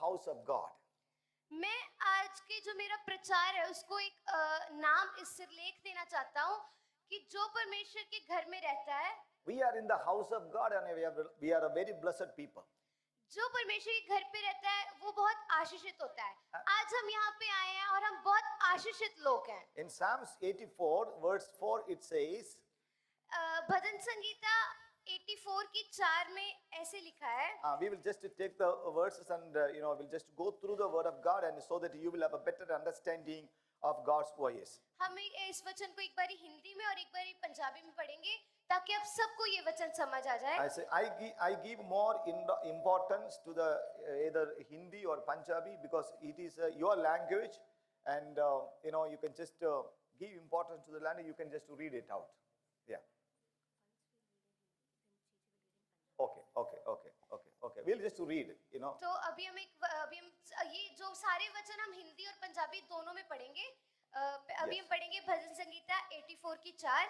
house of God. मैं आज के जो मेरा प्रचार है उसको एक नाम इस सिरलेख देना चाहता हूँ कि जो परमेश्वर के घर में रहता है, We are in the house of God and we are a very blessed people. जो परमेश्वर के घर पे रहता है वो बहुत आशीषित होता है. आज हम यहाँ पे आए हैं और हम बहुत आशीषित लोग हैं. In Psalms 84 verse 4 it says, भजन संगीता 84 की 4 में ऐसे लिखा है. we will just take the verses and we'll just go through the word of God and so that you will have a better understanding of God's voice. हम इस वचन को एक बारी हिंदी में और एक बारी पंजाबी में पढ़ेंगे ताकि आप सबको ये वचन समझ आ जाए. I say I give more importance to the either Hindi or Punjabi because it is your language, and you can just give importance to the language. You can just read it out. Yeah. Okay. We'll just read. तो अभी हम ये जो सारे वचन हम हिंदी और पंजाबी दोनों में पढ़ेंगे. अभी हम पढ़ेंगे भजन संगीता 84 की 4.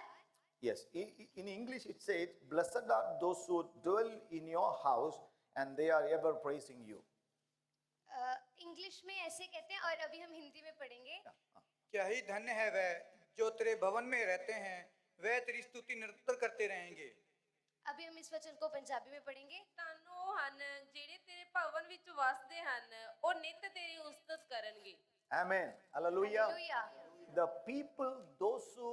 Yes, in English it says, "Blessed are those who dwell in your house, and they are ever praising you." English में ऐसे कहते हैं और अभी हम हिंदी में पढ़ेंगे. क्या ही धन्य है वह जो तेरे भवन में रहते हैं, वह तेरी स्तुति निरंतर करते रहेंगे. अभी हम इस वचन को पंजाबी में पढ़ेंगे. ਤਾਨੂੰ ਹਨ ਜਿਹੜੇ ਤੇਰੇ ਭਵਨ ਵਿੱਚ ਵਸਦੇ ਹਨ, ਉਹ ਨਿਤ ਤੇਰੀ ਉਸਤਤ ਕਰਨਗੇ. Amen. Hallelujah. Hallelujah. The people, those who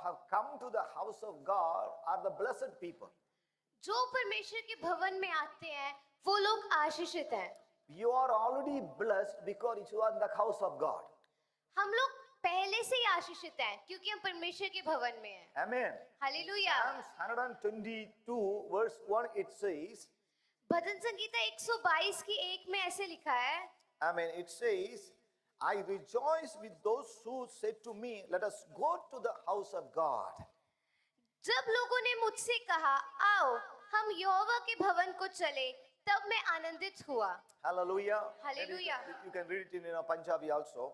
have come to the house of God, are the blessed people. जो परमेश्वर के भवन में आते हैं वो लोग आशीषित हैं. You are already blessed because you are in the house of God. हम लोग पहले से ही आशीषित हैं क्योंकि हम परमेश्वर के भवन में हैं. Amen. Hallelujah. Psalms 122 verse 1 it says, भजन संगीता 122 की 1 में ऐसे लिखा है. Amen. It says, "I rejoice with those who said to me, let us go to the house of God." जब लोगों ने मुझसे कहा आओ हम यहोवा के भवन को चले, तब मैं आनंदित हुआ. Hallelujah. Hallelujah. You can read it in Punjabi also.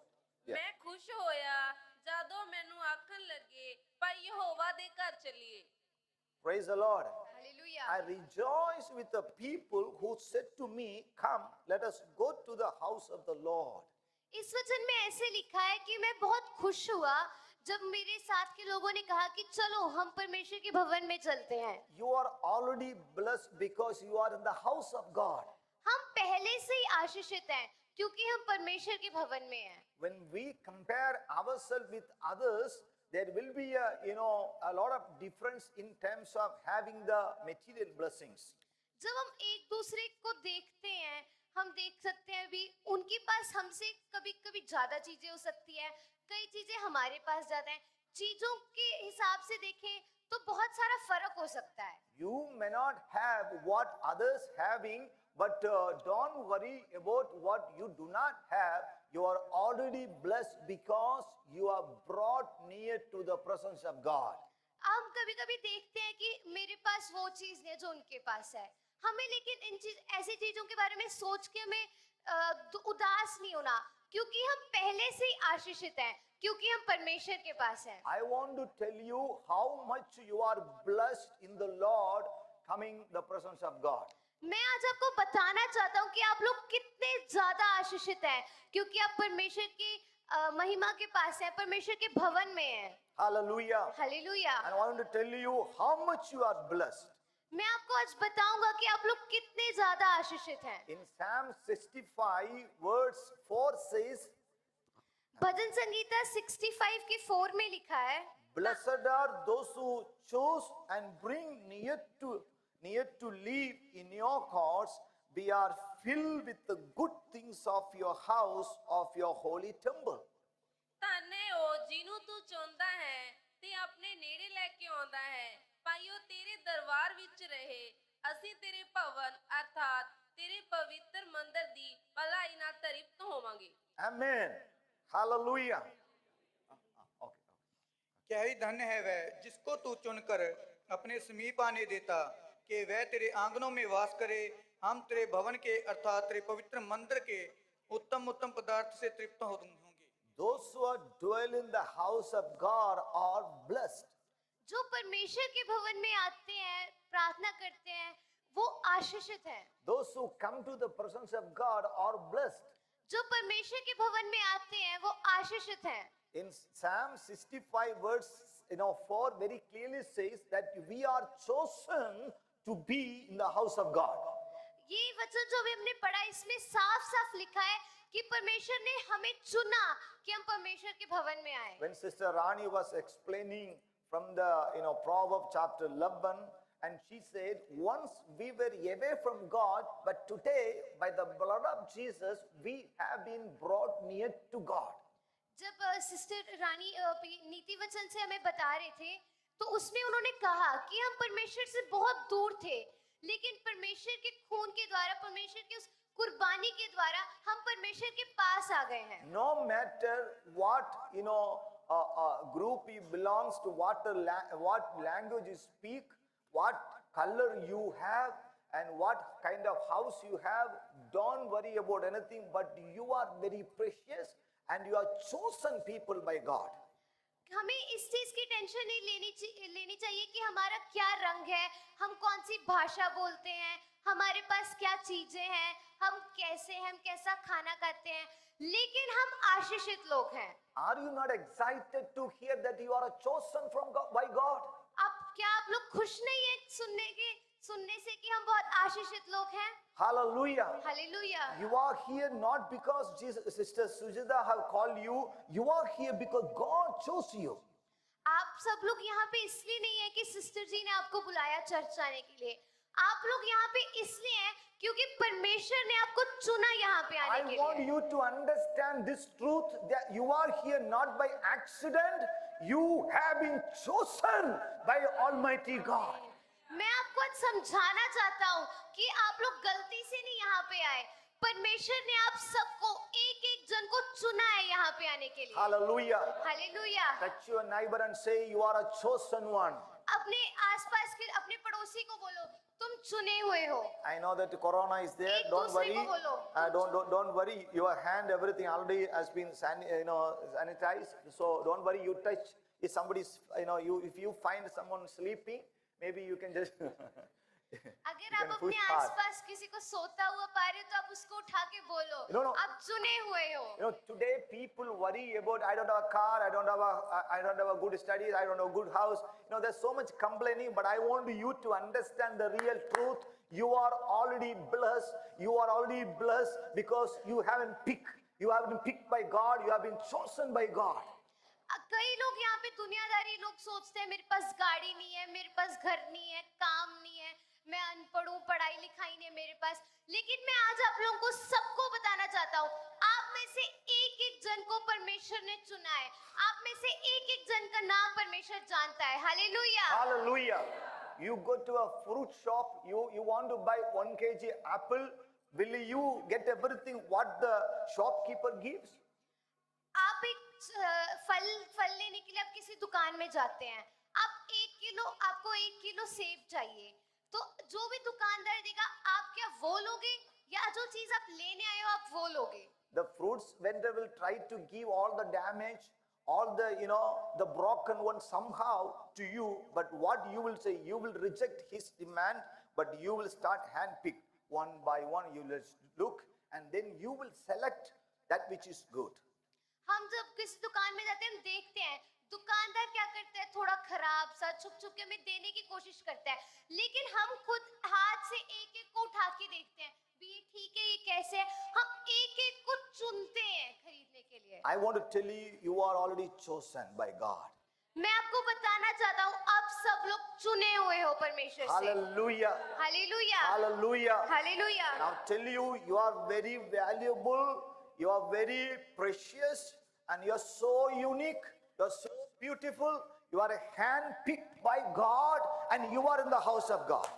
Yeah. ਮੈਂ ਖੁਸ਼ ਹੋਇਆ ਜਦੋਂ ਮੈਨੂੰ ਆਖਣ ਲੱਗੇ ਪਰ ਯਹੋਵਾ ਦੇ ਘਰ ਚੱਲੀਏ. Praise the Lord. Hallelujah. I rejoice with the people who said to me, come, let us go to the house of the Lord. इस वचन में ऐसे लिखा है कि मैं बहुत खुश हुआ जब मेरे साथ के लोगों ने कहा कि चलो हम परमेश्वर के भवन में चलते हैं. You are already blessed because you are in the house of God. हम पहले से ही आशीषित हैं क्योंकि हम परमेश्वर के भवन में हैं. When we compare ourselves with others, there will be a lot of difference in terms of having the material blessings. जब हम एक दूसरे को देखते हैं हम देख सकते हैं भी उनके पास हमसे कभी कभी ज्यादा चीजें हो सकती है, कई चीजें हमारे पास ज्यादा हैं. चीजों के हिसाब से देखें तो बहुत सारा फर्क हो सकता है. You may not have what others having, but don't worry about what you do not have. You are already blessed because you are brought near to the presence of God. हम कभी कभी देखते हैं कि मेरे पास वो चीज नहीं है जो उनके पास है. हमें लेकिन ऐसी चीजों के बारे में सोच के हमें उदास नहीं होना क्योंकि हम पहले से ही आशीषित हैं क्योंकि हम परमेश्वर के पास हैं. I want to tell you how much you are blessed in the Lord coming the presence of God. मैं आज आपको बताना चाहता हूँ कि आप लोग कितने ज्यादा आशीषित हैं क्योंकि आप परमेश्वर की महिमा के पास हैं, परमेश्वर के भवन में हैं. Hallelujah. Hallelujah. And I want to tell you how much you are blessed. मैं आपको आज बताऊंगा कि आप लोग कितने ज्यादा आशीषित हैं. In Psalm 65 verse 4 says, भजन संगीता 65 की 4 में लिखा है. "Blessed are those who choose and bring near to live in your courts. We are filled with the good things of your house, of your holy temple." ਧੰਨ ਹੈ ਉਹ ਜਿਹਨੂੰ ਤੂੰ ਚਾਹੁੰਦਾ ਹੈ ਤੇ ਆਪਣੇ ਨੇੜੇ ਲੈ ਕੇ ਆਉਂਦਾ ਹੈ. ਭਾਈਓ ਤੇਰੇ ਦਰਬਾਰ ਵਿੱਚ ਰਹੇ, ਅਸੀਂ ਤੇਰੇ ਭਵਨ ਅਰਥਾਤ ਤੇਰੇ ਪਵਿੱਤਰ ਮੰਦਰ ਦੀ ਭਲਾਈ ਨਾਲ ਤ੍ਰਿਪਤ ਹੋਵਾਂਗੇ. Amen. Hallelujah. Okay. क्या ही धन्य है वह जिसको तू चुनकर अपने समीप आने देता कि वह तेरे आंगनों में वास करे. हम तेरे भवन के अर्थात तेरे पवित्र मंदिर के उत्तम उत्तम पदार्थ से तृप्त होंगे. Those who dwell in the house of God are blessed. जो परमेश्वर के भवन में आते हैं प्रार्थना करते हैं वो आशीषित हैं। Those who come to the presence of God are blessed. जो परमेश्वर के भवन में आते हैं वो आशीषित हैं। In Psalm 65 verse 4 very clearly says that we are chosen to be in the house of God. ये वचन जो भी हमने पढ़ा इसमें साफ साफ लिखा है कि परमेश्वर ने हमें चुना कि हम परमेश्वर के भवन में आए। When Sister Rani was explaining from the Proverbs chapter 11, and she said, once we were away from God, but today by the blood of Jesus we have been brought near to God. जब sister रानी नीति वचन से हमें बता रहे थे तो उसमें उन्होंने कहा कि हम परमेश्वर से बहुत दूर थे, लेकिन परमेश्वर के खून के द्वारा, परमेश्वर की उस कुर्बानी के द्वारा हम परमेश्वर के पास आ गए हैं। No matter what group you belongs to, what language you speak, what color you have, and what kind of house you have, don't worry about anything, but you are very precious and you are chosen people by God. हमें इस चीज की tension नहीं लेनी चाहिए कि हमारा क्या रंग है, हम कौन सी भाषा बोलते हैं, हमारे पास क्या चीजें हैं, हम कैसे हैं, हम कैसा खाना खाते हैं, लेकिन हम आशीषित लोग हैं। Are you not excited to hear that you are chosen from God, by God? क्या आप लोग खुश नहीं है सुनने से कि हम बहुत आशीषित लोग हैं? Hallelujah. Hallelujah. You are here not because Sister Sujita have called you. You are here because God chose you. आप सब लोग यहाँ पे इसलिए नहीं है कि सिस्टर जी ने आपको बुलाया चर्च आने के लिए। आप लोग यहाँ पे इसलिए हैं क्योंकि परमेश्वर ने आपको चुना यहाँ पे आने I के want लिए। you to understand this truth that you are here not by accident. You have been chosen by Almighty God. मैं आपको आज समझाना चाहता हूँ कि आप लोग गलती से नहीं यहाँ पे आए। परमेश्वर ने आप सबको एक एक जन को चुना है यहाँ पे आने के लिए। Hallelujah. Hallelujah. Touch your neighbor and say you are a chosen one. अपने आसपास के अपने पड़ोसी को बोलो तुम चुने हुए हो। I know that corona is there. एक Don't दूसरे worry. को बोलो। Don't worry. Your hand, everything already has been sanitized. So don't worry. You touch. If somebody's, if you find someone sleeping, maybe you can just. अगर You आप can अपने push hard. आसपास किसी को सोता हुआ पा रहे हो तो आप उसको उठा के बोलो No. आप चुने हुए हो। Today people worry about I don't have a car, I don't have a good studies, I don't have a good house. There's so much complaining, but I want you to understand the real truth. You are already blessed. You are already blessed because you haven't picked. You have been picked by God. You have been chosen by God. कई लोग यहाँ पे दुनियादारी लोग सोचते हैं मेरे पास गाड़ी नहीं है, मेरे पास घर नहीं है, काम नहीं है, मैं अनपढ़ हूँ, पढ़ाई लिखाई नहीं है मेरे पास। लेकिन मैं आज आप लोगों को सबको बताना चाहता हूँ, आप में से एक एक जन को परमेश्वर ने चुना है। आप में से एक एक जन का नाम परमेश्वर जानता है। Hallelujah. Hallelujah. You go to a fruit shop, you want to buy 1 kg apple. Will you get everything what the shopkeeper gives? आप एक फल लेने के लिए आप किसी दुकान में जाते हैं, आपको 1 किलो सेब चाहिए, तो जो भी दुकानदार देगा आप क्या वो लोगे या जो चीज आप लेने आए हो आप वो लोगे? The fruits vendor will try to give all the damage, all the the broken one somehow to you, but what you will say, you will reject his demand, but you will start handpick one by one. You will look and then you will select that which is good. हम जब किसी दुकान में जाते हैं हम देखते हैं दुकानदार क्या करता है, थोड़ा खराब सा छुप छुप के हमें देने की कोशिश करता है, लेकिन हम खुद हाथ से एक एक को उठा के देखते हैं भी ये ठीक है, ये कैसे है, हम एक एक को चुनते हैं खरीदने के लिए। I want to tell you, you are already chosen by God. मैं आपको बताना चाहता हूँ आप सब लोग चुने हुए हो परमेश्वर से। Hallelujah. Hallelujah. Hallelujah. Hallelujah. Now tell you are very valuable, you are very precious, and you are so unique, you are so beautiful, you are handpicked by God, and you are in the house of God.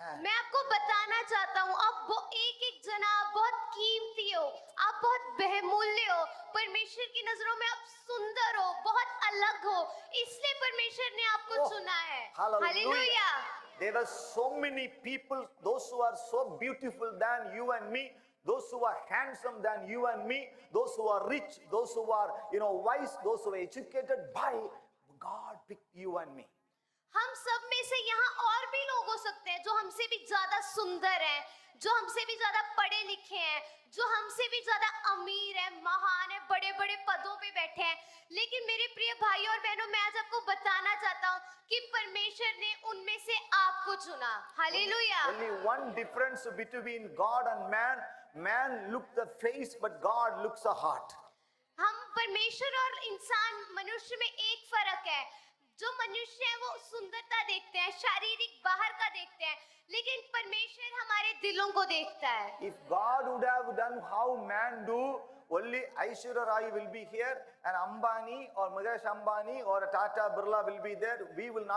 मैं आपको बताना चाहता हूँ आप एक एक जना आप बहुत कीमती हो, आप बहुत बहुमूल्य हो, परमेश्वर की नजरों में आप सुंदर हो, बहुत अलग हो, इसलिए परमेश्वर ने आपको चुना है। Hallelujah. There were so many people, those who are so beautiful than you and me, those who are handsome than you and me, those who are rich, those who are wise, those who are educated, by God picked you and me. हम सब में से यहाँ और भी लोग हो सकते हैं जो हमसे भी ज्यादा सुंदर हैं, जो हमसे भी ज्यादा पढ़े लिखे हैं, जो हमसे भी ज्यादा अमीर है, महान है, बड़े बड़े पदों पे बैठे हैं। लेकिन मेरे प्रिय भाई और बहनों, मैं आज आपको बताना चाहता हूँ कि परमेश्वर ने उनमें से आपको चुना। Hallelujah. Only one difference between God and man. Man looks the face, but God looks the heart. हम परमेश्वर और इंसान मनुष्य में एक फर्क है। जो मनुष्य है वो सुंदरता देखते हैं, शारीरिक बाहर का देखते हैं, लेकिन परमेश्वर हमारे दिलों को देखता है। If God would have done how man do, only Aishwarya Rai will be here, and Ambani or Mukesh Ambani or Tata Birla will be there. We wouldn't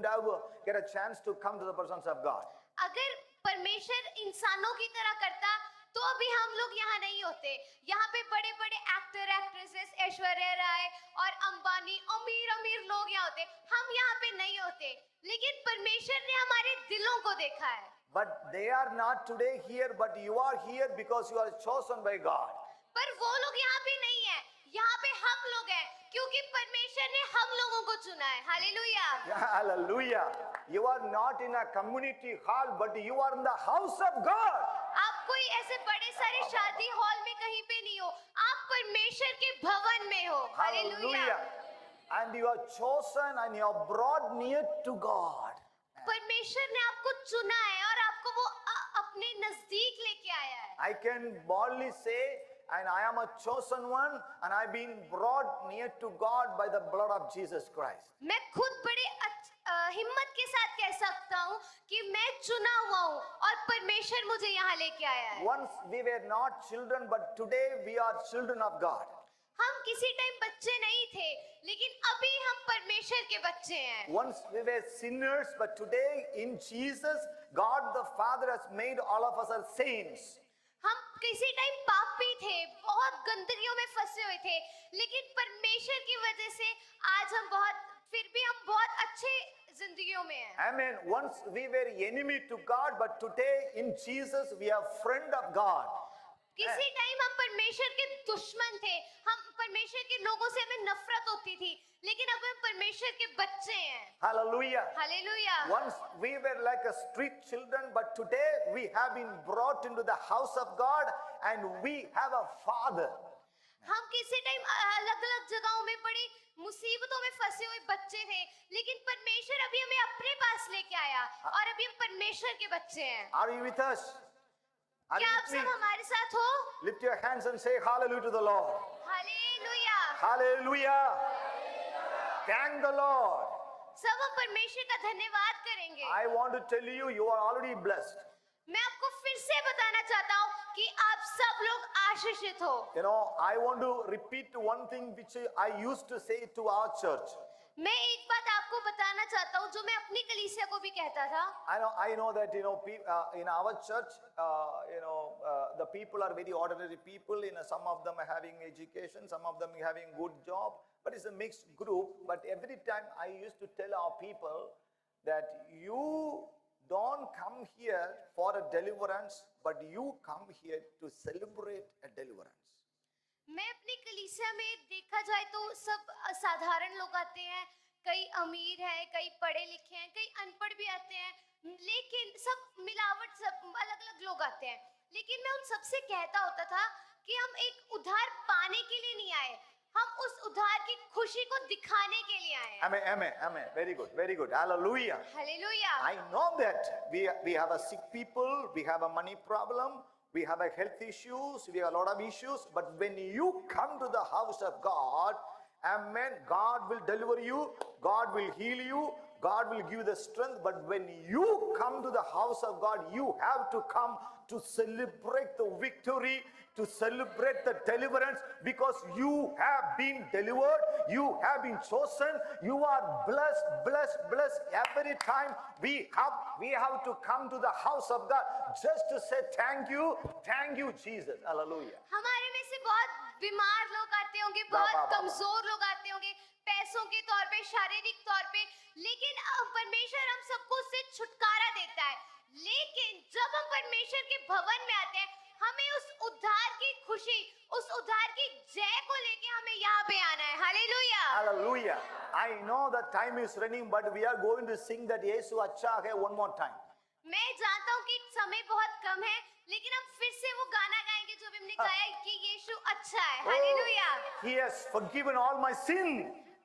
have get a chance to come to the presence of God. अगर परमेश्वर इंसानों की तरह करता तो अभी हम लोग यहाँ नहीं होते। यहाँ पे बड़े बड़े एक्टर एक्ट्रेसेस ऐश्वर्या राय और अंबानी, अमीर अमीर लोग यहाँ होते, हम यहाँ पे नहीं होते। लेकिन परमेश्वर ने हमारे दिलों को देखा है। But they are not today here, but you are here because you are chosen by God. पर वो लोग यहाँ पे नहीं है, यहाँ पे हम लोग हैं, क्योंकि परमेश्वर ने हम लोगों को चुना है। Hallelujah. Yeah, hallelujah. You are not in a community hall, but you are in the house of God. आप कोई ऐसे बड़े सारे शादी हॉल में कहीं पे नहीं हो, आप परमेश्वर के भवन में हो। Hallelujah. Hallelujah. And you are chosen and you are brought near to God. परमेश्वर ने आपको चुना है और आपको वो अपने नजदीक लेके आया है। I can boldly say, and I am a chosen one, and I've been brought near to God by the blood of Jesus Christ. मैं खुद बड़े हिम्मत के साथ कह सकता हूँ कि मैं चुना हुआ हूँ और परमेश्वर मुझे यहाँ लेके आया है। Once we were not children, but today we are children of God. हम किसी टाइम बच्चे नहीं थे, लेकिन अभी हम परमेश्वर के बच्चे हैं। Once we were sinners, but today in Jesus, God the Father has made all of us as saints. हम किसी टाइम पापी थे, बहुत गंदगियों में फंसे हुए थे, लेकिन परमेश्वर की वजह से आज हम फिर भी हम बहुत अच्छे जिंदगियों में हैं। Amen. Once we were enemy to God, but today in Jesus we are friend of God. किसी टाइम हम परमेश्वर के दुश्मन थे, हम परमेश्वर के लोगों से हमें नफरत होती थी, लेकिन अब हम परमेश्वर के बच्चे हैं। Hallelujah. Hallelujah. Once we were like a street children, but today we have been brought into the house of God and we have a Father. हम किसी टाइम अलग अलग जगहों में बड़ी मुसीबतों में फंसे हुए बच्चे थे, लेकिन परमेश्वर अभी हमें अपने पास लेके आया और अभी हम परमेश्वर के बच्चे हैं। Are you with us? Are क्या you आप with me? सब हमारे साथ हो? Lift your hands and say hallelujah to the Lord. Hallelujah. Hallelujah. Thank the Lord. सब हम परमेश्वर का धन्यवाद करेंगे। I want to tell you, you are already blessed. मैं आपको फिर से बताना चाहता हूँ कि आप सब लोग आशीषित हो। You know, I want to repeat one thing which I used to say to our church. मैं एक बात आपको बताना चाहता हूँ जो मैं अपनी कलीसिया को भी कहता था। I know that in our church, the people are very ordinary people. Some of them are having education, some of them are having good job, but it's a mixed group. But every time I used to tell our people that you don't come here for a deliverance, but you come here to celebrate a deliverance. मैं अपनी कलीसिया में देखा जाए तो सब साधारण लोग आते हैं, कई अमीर हैं, कई पढ़े लिखे हैं, कई अनपढ़ भी आते हैं, लेकिन सब मिलावट, सब अलग अलग लोग आते हैं। लेकिन मैं उन सबसे कहता होता था कि हम एक उधार पाने के लिए नहीं आए, हम उस उधार की खुशी को दिखाने के लिए आए हैं। Amen. Very good. Hallelujah. Hallelujah. I know that we have a sick people, we have a money problem, we have a health issues, we have a lot of issues, but when you come to the house of God, amen, God will deliver you, God will heal you, God will give you the strength. But when you come to the house of God, you have to come to celebrate the victory, to celebrate the deliverance, because you have been delivered, you have been chosen, you are blessed. Every time we have to come to the house of God just to say thank you Jesus. Hallelujah. हमारे में से बहुत बीमार लोग आते होंगे, बहुत कमजोर लोग आते होंगे, पैसों के तौर पे, शारीरिक तौर पे, लेकिन परमेश्वर हम सबको उससे छुटकारा देता है। लेकिन जब हम परमेश्वर के भवन में आते हैं, हमें उस उद्धार की खुशी, उस उद्धार की जय को लेके हमें यहाँ पे आना है। Hallelujah. Hallelujah. I know that time is running, but we are going to sing that Yesu Acha Hai one more time. मैं जानता हूँ कि समय बहुत कम है, लेकिन हम फिर से वो गाना गाएंगे जो भी हमने गाया कि यीशु अच्छा है. Hallelujah. He has forgiven all my sin.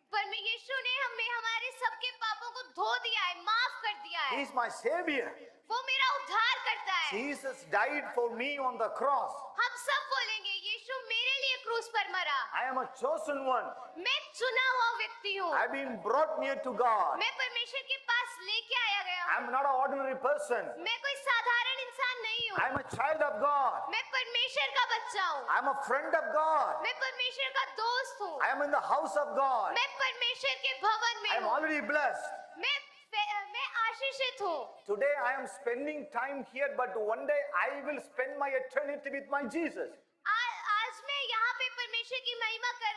परमेश्वर ने हमें हमारे सबके पापों को धो दिया है, माफ कर दिया He है. is my savior. वो मेरा उद्धार करता है. Jesus died for me on the cross. हम सब बोलेंगे यीशु मेरे लिए क्रूस पर मरा. I am a chosen one. मैं चुना हुआ व्यक्ति हूँ. I've been brought near to God. मैं परमेश्वर के पास लेके आया गया हूँ. I'm not an ordinary person. मैं कोई साधारण इंसान नहीं हूँ. I'm a child of God. मैं परमेश्वर का बच्चा हूँ. I'm a friend of God. मैं परमेश्वर का दोस्त हूँ. I am in the house of God. मैं परमेश्वर के भवन में I am हूँ. already blessed. मैं आशीषित हूँ. Today I am spending time here, but one day I will spend my eternity with my Jesus. आज मैं यहाँ पे परमेश्वर की महिमा कर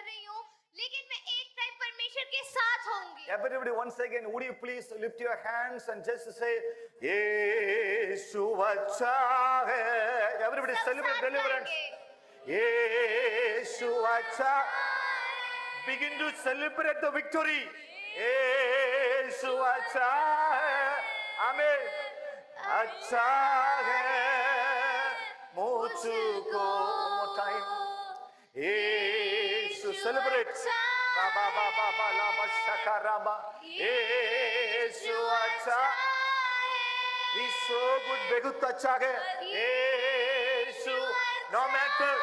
रही हूँ, लेकिन मैं एक टाइम परमेश्वर के साथ होंगी. Everybody, once again, would you please lift your hands and just say, Yesu acha hai. Everybody सब celebrate साथ deliverance. गाएंगे. Yesu acha. Begin to celebrate the victory. Yesu acha hai. Amen. Acha hai mujhko. One more time. Yesu celebrate. Raba ba ba ba la ba shaka raba. Yesu acha. He's so good. Begut acha hai. Yesu. No matter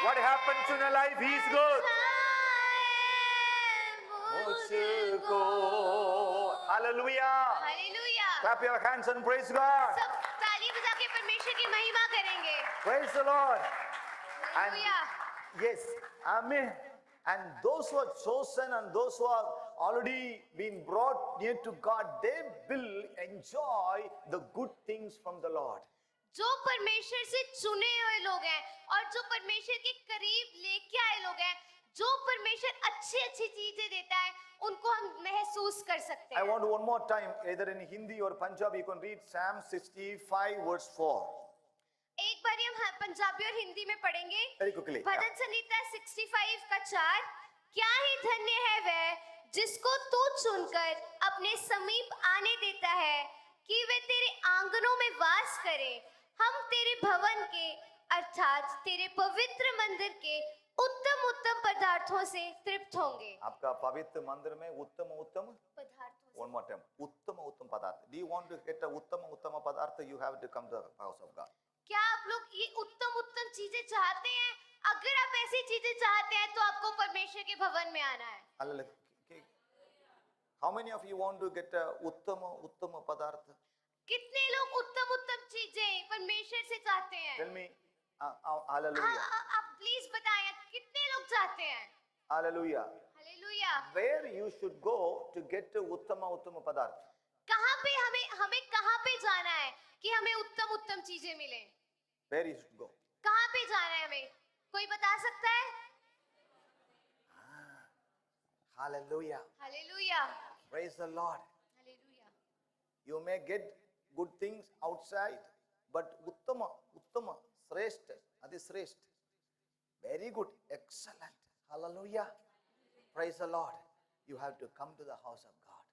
what happens in your life, He's good. मुझको. Hallelujah. Hallelujah. Clap your hands and praise God. सब ताली बजा के परमेश्वर की महिमा करेंगे. Praise the Lord. Hallelujah. Yes, Amen. And those who are chosen and those who are already been brought near to God, they will enjoy the good things from the Lord. जो परमेश्वर से चुने हुए लोग हैं और जो परमेश्वर के करीब लेके आए लोग हैं, जो परमेश्वर अच्छी अच्छी चीजें देता है, उनको हम महसूस कर सकते I हैं. want one more time, either in Hindi or Punjabi, you can read Psalm 65 verse 4. एक बार हम पंजाबी और हिंदी में पढ़ेंगे. Very quickly. भजन संहिता 65 का 4. क्या ही धन्य है वह जिसको तू चुनकर अपने समीप आने देता है कि वे तेरे आंगनों में वास करें. हम तेरे भवन के अर्थात तेरे पवित्र मंदिर के उत्तम उत्तम पदार्थों से तृप्त होंगे. आपका पवित्र मंदिर में उत्तम उत्तम. पदार्थों से. One more time. उत्तम उत्तम पदार्थ. Do you want to get a उत्तम उत्तम पदार्थ? You have to come to the house of God. क्या आप लोग ये उत्तम उत्तम चीजें चाहते हैं? अगर आप ऐसी चीजें चाहते हैं तो आपको परमेश्वर के भवन में आना है. Hallelujah. How many of you want to get a उत्तम उत्तम पदार्थ? कितने लोग उत्तम उत्तम चीजें परमेश्वर से चाहते हैं? Tell me. Hallelujah. आप प्लीज बताएं कितने लोग चाहते हैं? Hallelujah. Hallelujah. Where you should go to get a उत्तम उत्तम पदार्थ? कहाँ पे हमें कहाँ पे जाना है कि हमें उत्तम उत्तम चीजें मिले? Where you should go? कहाँ पे जाना है हमें? कोई बता सकता है? Hallelujah. Hallelujah. Praise the Lord. Hallelujah. You may get good things outside, but uttama, uttama, shrestha, adi shrestha. Very good, excellent. Hallelujah. Praise the Lord. You have to come to the house of God.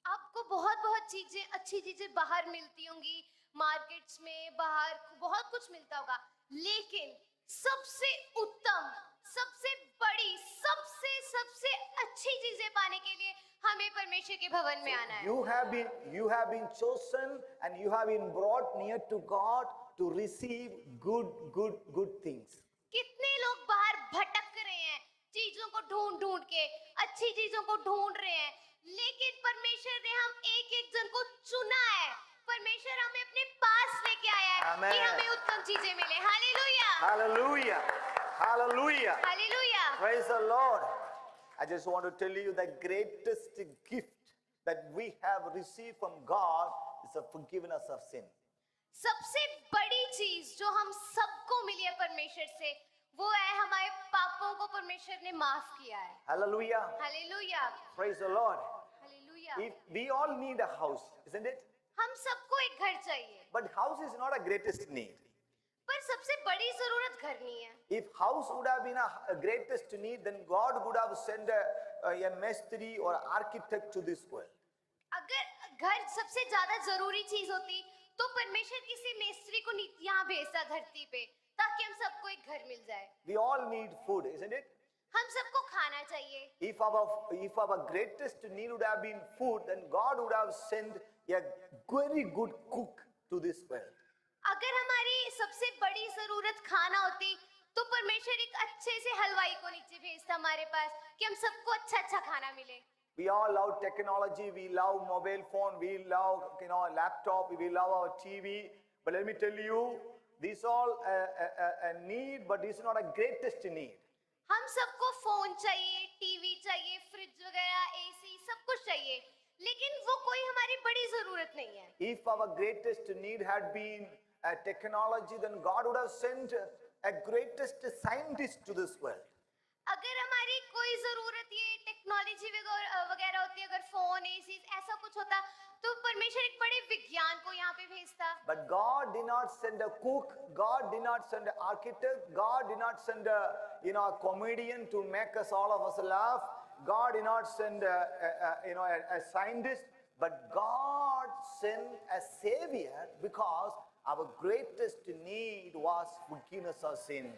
आपको बहुत बहुत चीजें अच्छी चीजें बाहर मिलती होंगी, markets में बाहर बहुत कुछ मिलता होगा, लेकिन सबसे उत्तम, सबसे बड़ी, सबसे अच्छी चीजें पाने के लिए हमें परमेश्वर के भवन में आना है. You have been chosen and you have been brought near to God to receive good things. कितने लोग बाहर भटक रहे हैं, चीजों को ढूंढ के, अच्छी चीजों को ढूंढ रहे हैं, लेकिन परमेश्वर ने हम एक जन को चुना है. परमेश्वर हमें अपने पास लेके आया है Amen. कि हमें उत्तम चीजें मिले. Hallelujah. Hallelujah. Hallelujah. Hallelujah. Praise the Lord. I just want to tell you the greatest gift that we have received from God is the forgiveness of sin. सबसे बड़ी चीज जो हम सबको मिली है परमेश्वर से, वो है हमारे पापों को परमेश्वर ने माफ किया है. Hallelujah. Hallelujah. Praise the Lord. Hallelujah. If we all need a house, isn't it? हम सबको एक घर चाहिए, But house is not a greatest need. पर सबसे बड़ी जरूरत घर नहीं है. If house would have been a greatest need, then God would have sent a mestri or architect to this world. अगर घर सबसे ज्यादा जरूरी चीज होती तो परमेश्वर किसी मेस्त्री को यहाँ भेजता धरती पे ताकि हम सबको एक घर मिल जाए. We all need food, isn't it? हम सबको खाना चाहिए. If our greatest need would have been food, then God would have sent a very good cook to this world. अगर हमारी सबसे बड़ी जरूरत खाना होती तो परमेश्वर एक अच्छे से हलवाई को नीचे भेजता हमारे पास कि हम सबको अच्छा अच्छा खाना मिले. We all love technology, we love mobile phone, we love laptop, we love our TV. But let me tell you, these all a need, but this is not a greatest need. हम सबको phone चाहिए, TV चाहिए, fridge वगैरह, AC सब कुछ चाहिए, लेकिन वो कोई हमारी बड़ी जरूरत नहीं है. If our greatest need had been technology, then God would have sent a greatest scientist to this world. अगर हमारी कोई जरूरत ये टेक्नोलॉजी वगैरह होती, अगर फोन, एसी ऐसा कुछ होता तो परमेश्वर एक बड़े विज्ञान को यहाँ पे भेजता. But God did not send a cook, God did not send an architect, God did not send a comedian to make us all of us laugh. God did not send a scientist, but God sent a savior because our greatest need was forgiveness of sin.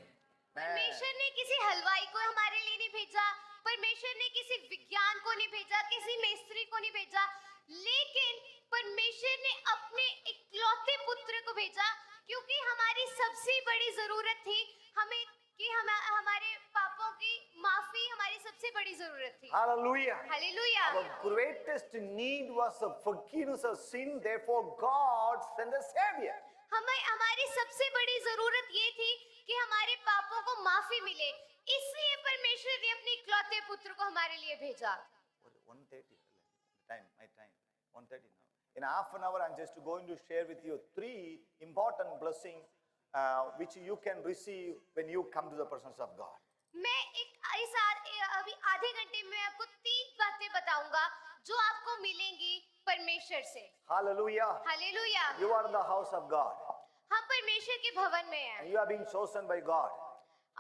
परमेश्वर ने किसी हलवाई को हमारे लिए नहीं भेजा, परमेश्वर ने किसी विज्ञान को नहीं भेजा, किसी मेस्त्री को नहीं भेजा, लेकिन परमेश्वर ने अपने इकलौते पुत्र को भेजा क्योंकि हमारी सबसे बड़ी जरूरत थी हमें कि हमारे पापों की माफी हमारी सबसे बड़ी जरूरत थी. Hallelujah. Hallelujah. Our greatest need was the forgiveness of sin, therefore God sent a savior. हमारी सबसे बड़ी जरूरत ये थी कि हमारे पापों को माफी मिले, इसलिए परमेश्वर ने अपने इकलौते पुत्र को हमारे लिए भेजा. 1:30 my time 1:30 now. In half an hour I'm just going to share with you 3 important blessings which you can receive when you come to the presence of God. मैं अभी आधे घंटे में आपको 3 बातें बताऊंगा जो आपको मिलेंगी परमेश्वर से. Hallelujah. Hallelujah. You are in the house of God. हम परमेश्वर के भवन में हैं And you are being chosen by God.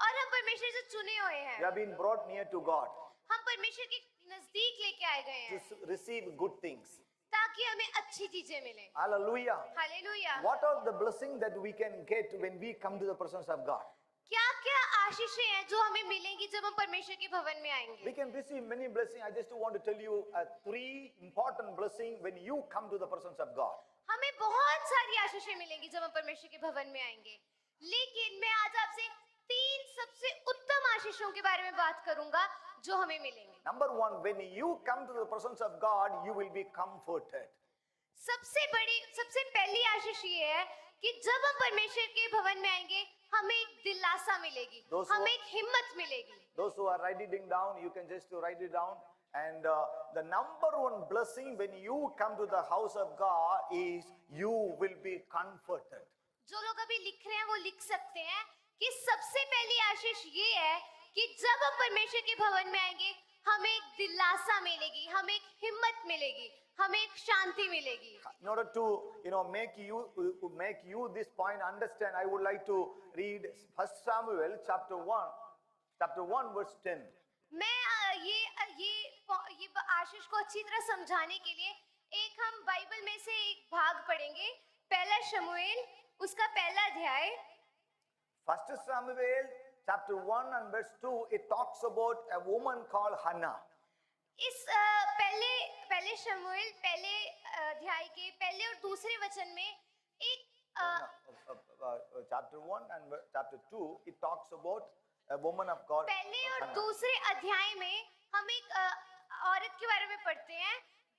और हम परमेश्वर से चुने हुए You हैं. have been brought near to God हम परमेश्वर के नजदीक लेके आए गए हैं to receive good things. ताकि हमें अच्छी चीजें मिले. Hallelujah. Hallelujah. What are the blessings that we can get when we come to the presence of God? क्या क्या आशीषें हैं जो हमें मिलेंगी जब हम परमेश्वर के भवन में आएंगे. We can receive many blessings. I just want to tell you 3 important blessings when you come to the presence of God. हमें बहुत सारी आशीषें मिलेंगी जब हम परमेश्वर के भवन में आएंगे, लेकिन मैं आज आपसे 3 सबसे उत्तम आशीषों के बारे में बात करूंगा जो हमें मिलेंगे. Number 1, when you come to the presence of God, you will be comforted. सबसे पहली आशीष ये है कि जब हम परमेश्वर के भवन में आएंगे हमें एक दिलासा मिलेगी, हमें एक हिम्मत मिलेगी. Those who are writing it down, you can just write it down. And the number 1 blessing when you come to the house of God is you will be comforted. जो लोग अभी लिख रहे हैं वो लिख सकते हैं कि सबसे पहली आशीष ये है कि जब हम परमेश्वर के भवन में आएंगे हमें एक दिलासा मिलेगी, हमें एक हिम्मत मिलेगी, हमें एक शांति मिलेगी. In order to make you this point understand, I would like to read 1 Samuel chapter 1 verse 10. मैं ये आशीष को अच्छी तरह समझाने के लिए एक हम बाइबल में से एक भाग पढ़ेंगे. पहला शमूएल उसका पहला अध्याय. 1 Samuel chapter 1 and verse 2, it talks about a woman called Hannah. इस पहले शमूएल पहले अध्याय के पहले और दूसरे वचन में एक Chapter 1 and chapter 2, it talks about a woman of God. पहले और Hannah. दूसरे अध्याय में हम एक औरत के बारे में पढ़ते हैं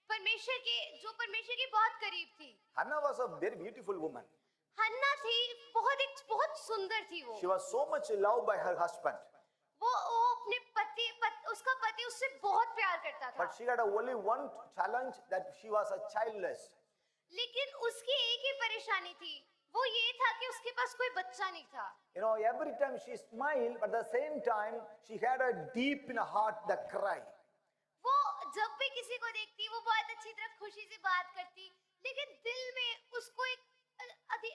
जो परमेश्वर के बहुत करीब थी. Hannah was a very beautiful woman. हन्ना थी, बहुत सुंदर थी वो. She was so much loved by her husband. वो अपने उसका पति उससे बहुत प्यार करता था. But she had only one challenge, that she was a childless. लेकिन उसकी एक ही परेशानी थी, वो ये था कि उसके पास कोई बच्चा नहीं था. Every time she smiled, but at the same time, she had a deep in her heart the cry. वो जब भी किसी को देखती वो बहुत अच्छी तरह खुशी से बात करती, लेकिन दिल में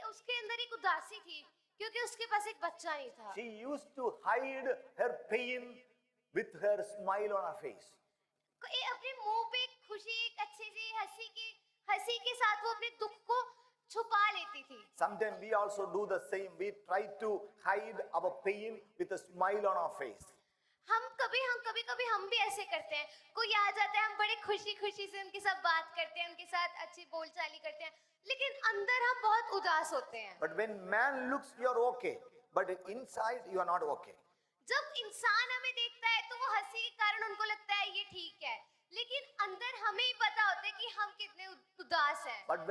उसके अंदर एक उदासी थी क्योंकि उसके पास एक बच्चा नहीं था. She used to hide her pain with her smile on her face. अपने मुंह पे एक खुशी, एक अच्छे से हंसी के साथ वो अपने दुख को छुपा लेती थी. Sometimes we also do the same. We try to hide our pain with a smile on our face. हम कभी हम भी ऐसे करते हैं. कोई आ जाता है, हम बड़े खुशी से उनके साथ बात करते हैं, उनके साथ अच्छी बोलचाली करते हैं, लेकिन अंदर हम बहुत उदास होते हैं. But when man looks, you are okay. But inside, you are not okay. जब इंसान हमें देखता है तो वो हंसी के कारण उनको लगता है ये ठीक है, लेकिन अंदर हमें ही पता होता है कि हम कितने उदास हैं. But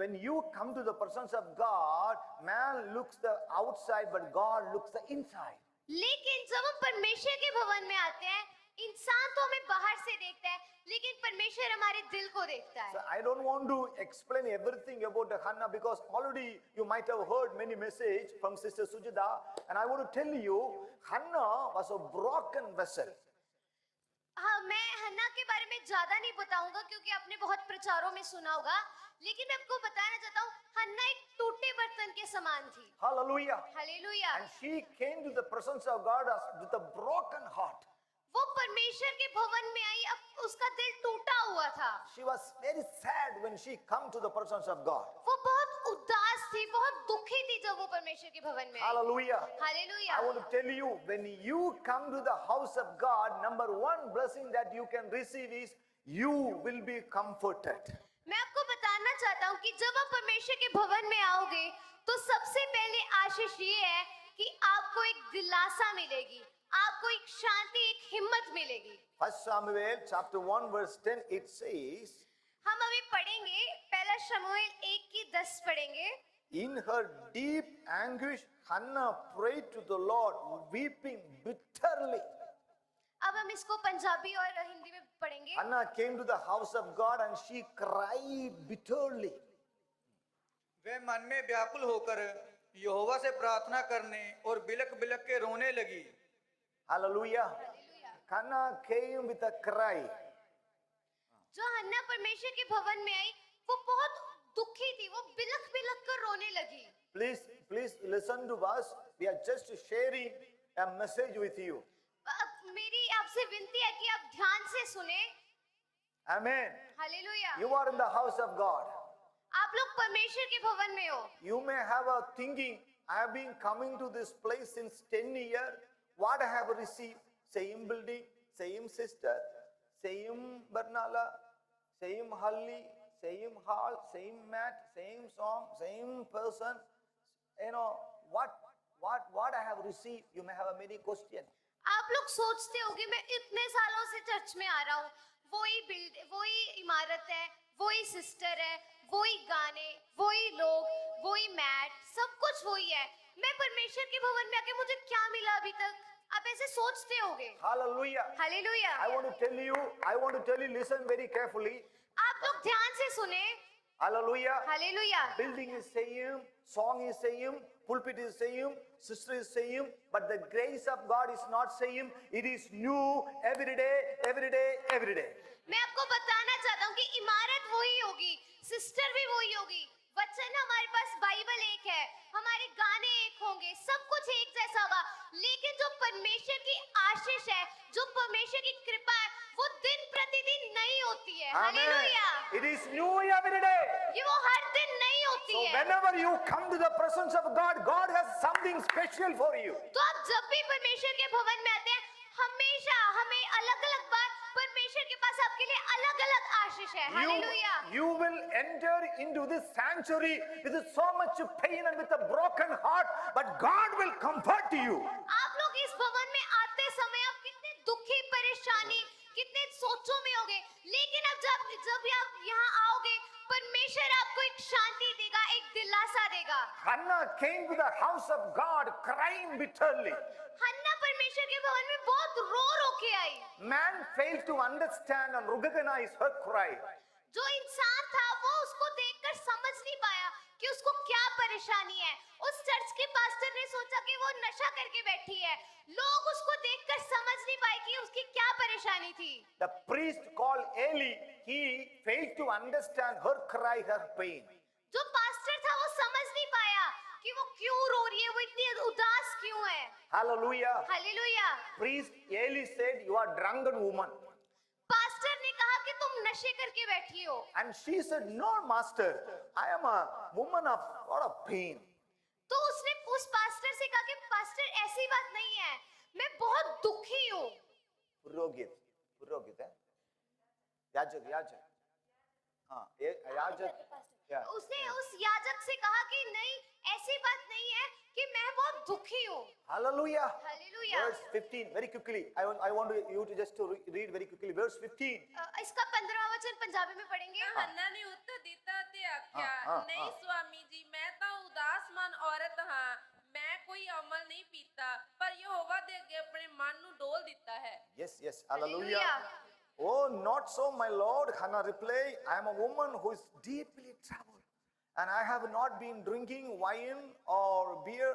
when you come to the presence of God, man looks the outside, but God looks the inside. लेकिन जब हम परमेश्वर के भवन में आते हैं, इंसान तो हमें बाहर से देखता है, लेकिन परमेश्वर हमारे दिल को देखता So है. I don't want to explain everything about Hannah because already you might have heard many messages from Sister Sujita, and I want to tell you, Hannah was a broken vessel. हाँ, मैं हन्ना के बारे में ज्यादा नहीं बताऊंगा क्योंकि आपने बहुत प्रचारों में सुना होगा, लेकिन मैं आपको बताना चाहता हूँ, हन्ना एक टूटे बर्तन के समान थी. Hallelujah. Hallelujah. And she came to the presence of God with a broken heart. वो परमेश्वर के भवन में आई, अब उसका दिल टूटा हुआ था. She was very sad when she come to the presence of God. वो बहुत उदास थी, बहुत दुखी थी जब वो परमेश्वर के भवन में आई. Hallelujah. Hallelujah. I want to tell you, when you come to the house of God, number one blessing that you can receive is you will be comforted. मैं आपको बताना चाहता हूँ कि जब आप परमेश्वर के भवन में आओगे तो सबसे पहले आशीष ये है कि आपको एक दिलासा मिलेगी, आपको एक शांति, एक हिम्मत मिलेगी. 1 Samuel chapter 1 verse 10 it says, हम अभी पढ़ेंगे, पहला शमूएल 1:10 पढ़ेंगे. in her deep anguish Hannah prayed to the Lord weeping bitterly. अब हम इसको पंजाबी और हिंदी में पढ़ेंगे. Hannah came to the house of God and she cried bitterly. वह मन में व्याकुल होकर यहोवा से प्रार्थना करने और बिलक बिलक के रोने लगी. Hallelujah. Hannah came with a cry. जो हन्ना परमेश्वर के भवन में आई, वो बहुत दुखी थी, वो बिलख बिलख कर रोने लगी. Please listen to us. We are just sharing a message with you. अब मेरी आपसे विनती है कि आप ध्यान से सुने. Amen. Hallelujah. You are in the house of God. आप लोग परमेश्वर के भवन में हो. You may have a thinking, I have been coming to this place since 10 years. What I have received? Same building, same sister, same Barnala, same Halli, same hall, same mat, same song, same person. You know, what I have received? You may have a many questions. आप लोग सोचते होंगे मैं इतने सालों से church में आ रहा हूँ, वही इमारत है, वही सिस्टर है, वही गाने, वही लोग, वही मैट, सब कुछ वही है. मैं परमेश्वर के भवन में आके मुझे क्या मिला अभी तक? आप ऐसे सोचते होंगे. Hallelujah. Hallelujah. I want to tell you, listen very carefully. आप लोग ध्यान से सुने. Hallelujah. Hallelujah. Building is same, song is same, pulpit is same, sister is same, but the grace of God is not same. It is new every day, every day, every day. मैं आपको बताना चाहता हूँ कि इमारत वही होगी, sister भी वही होगी, वचन हमारे पास बाइबल एक है, हमारे गाने एक होंगे, सब कुछ एक जैसा होगा, लेकिन जो परमेश्वर की आशीष है, जो परमेश्वर की कृपा है, वो दिन प्रतिदिन नई होती है. Hallelujah. It is new every day. ये वो हर दिन नई होती So है. whenever you come to the presence of God, God has something special for you. तो आप जब भी परमेश्वर के भवन में आते हैं, हमेशा हमें अलग-अलग बार परमेश्वर के पास आपके लिए अलग-अलग आशीष है. Hallelujah. You will enter into this sanctuary with so much pain and with a broken heart, but God will comfort you. आप लोग इस भवन में आते समय आप कितने दुखी, परेशानी, कितने सोचों में होगे, लेकिन अब जब आप यहाँ आओगे, परमेश्वर आपको एक शांति देगा, एक दिलासा देगा. Hannah came to the house of God crying bitterly. हन्ना परमेश्वर के भवन में बहुत रो के आई. Man failed to understand and recognize her cry. जो इंसान था वो उसको देखकर समझ नहीं पाया कि उसको क्या परेशानी है. उस चर्च के पास्टर ने सोचा कि वो नशा करके बैठी है. लोग उसको देखकर समझ नहीं पाए कि उसकी क्या परेशानी थी. The priest called Eli, he failed to understand her cry, her pain. जो पास्टर था वो समझ नहीं पाया कि वो क्यों रो रही है, वो इतनी उदास क्यों है. Hallelujah. Hallelujah. Priest Eli said, "You are drunken woman." Pastor ने कहा नशे करके बैठी हो। And she said, no, master, I am a woman of lot of pain. तो उसने उस पास्टर से कहा कि पास्टर ऐसी बात नहीं है, मैं बहुत दुखी हूँ। पुरोहित है, याजक, हाँ, याजक, yeah. उसने उस याजक से कहा कि नहीं, ऐसी बात नहीं है कि मैं बहुत दुखी हूँ। Hallelujah. Hallelujah. Verse 15, very quickly. I want you to just to read very quickly. Verse 15. इसका 15वां वचन पंजाबी में पढ़ेंगे। हन्ना ने उत्तर दिता ते आख्या, हाँ, नहीं हाँ। स्वामी जी, मैं तां उदास मन औरत हाँ, मैं कोई अमल नहीं पीता, पर यहोवा दे अगे अपने मन नू डोल दिता है। Yes, hallelujah. Oh, not so, my Lord. Hannah replied, I am a woman who is deeply troubled, and I have not been drinking wine or beer,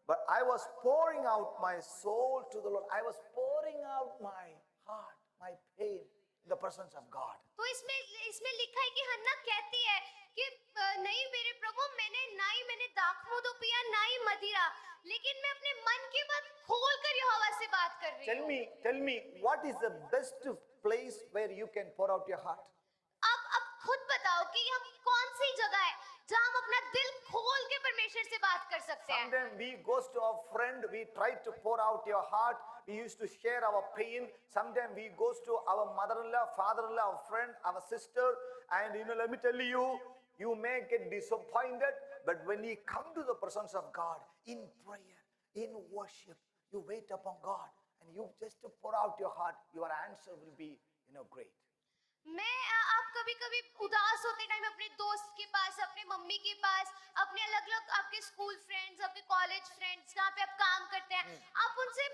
but I was pouring out my soul to the Lord. I was pouring out my heart, my pain in the presence of God. तो इसमें लिखा है कि हन्ना कहती है कि नहीं मेरे प्रभु, मैंने दाखमधु पिया, ना ही मदिरा, लेकिन मैं अपने मन की बात खोल कर यहोवा से बात कर रही हूँ। Tell me, what is the best place where you can pour out your heart? अब खुद बताओ कि हम कौन सी जगह है जहाँ हम अपना दिल खोल के परमेश्वर से बात कर सकते हैं। Sometimes we goes to our friend, we try to pour out your heart. We used to share our pain. Sometimes we goes to our mother-in-law, father-in-law, our friend, our sister, and let me tell you, you may get disappointed, but when you come to the presence of God in prayer, in worship, you wait upon God and you just to pour out your heart, your answer will be, great. आप कभी-कभी उदास होते time अपने दोस्त के पास, अपने mummy के पास, अपने अलग-अलग आपके स्कूल फ्रेंड्स, आपके कॉलेज फ्रेंड्स, जहाँ पे आप काम करते हैं, आप उनसे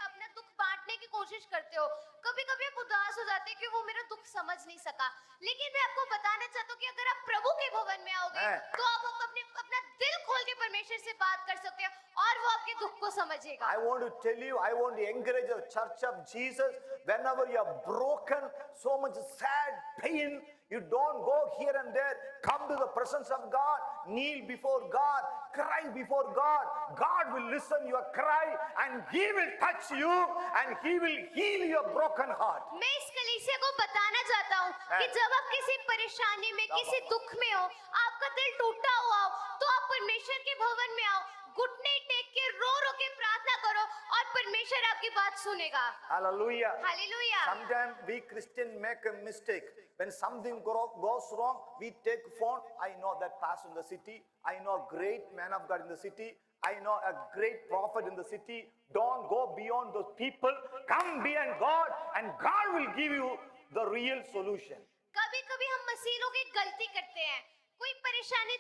अपना दुख बांटने की कोशिश करते हो। कभी-कभी आप उदास हो जाते हैं कि वो मेरा दुख समझ नहीं सका, लेकिन मैं आपको बताना चाहता हूँ कि अगर आप प्रभु के भवन में आओगे, तो आप अपना दिल खोल के परमेश्वर से बात कर सकते हो और वो आपके दुख को समझेगा। I want to tell you, I want to encourage the church of Jesus, whenever you are broken, so much sad, pain, you don't go here and there. Come to the presence of God, kneel before God, cry before God. God will listen your cry and He will touch you and He will heal your broken heart. मैं इस कलीसिया को बताना चाहता हूँ कि जब आप किसी परेशानी में, किसी दुख में हो, आपका दिल टूटा हुआ हो, तो आप परमेश्वर के भवन में आओ, घुटने टेक के रो के प्रार्थना करो और परमेश्वर आपकी बात सुनेगा। Hallelujah. Hallelujah. Sometimes we Christians make a mistake. When something goes wrong, we take phone. I know that pastor in the city. I know a great man of God in the city. I know a great prophet in the city. Don't go beyond those people. Come beyond God and God will give you the real solution. कभी-कभी हम मसीह लोग एक गलती करते हैं। कोई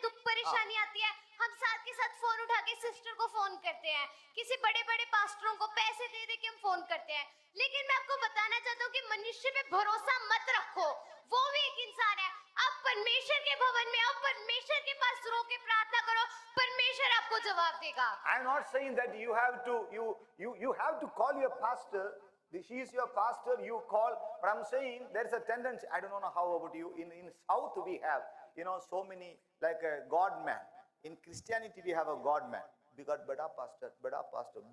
दुख परेशानी आती है, हम साथ के साथ फोन उठा के सिस्टर को फोन करते हैं, किसी बड़े-बड़े पास्टरों को पैसे दे के हम फोन करते हैं। लेकिन मैं आपको बताना चाहता हूँ कि मनुष्य पे भरोसा मत रखो, वो भी एक इंसान है। आप परमेश्वर के भवन में आओ, परमेश्वर के पास रो के प्रार्थना करो, परमेश्वर आपको जवाब देगा। I'm not saying that you have to call your pastor. She is your pastor, you call. But I'm saying there's a tendency, I don't know how about you, in South we have, so many, like a God man. In Christianity we have a God man. We got bada pastor,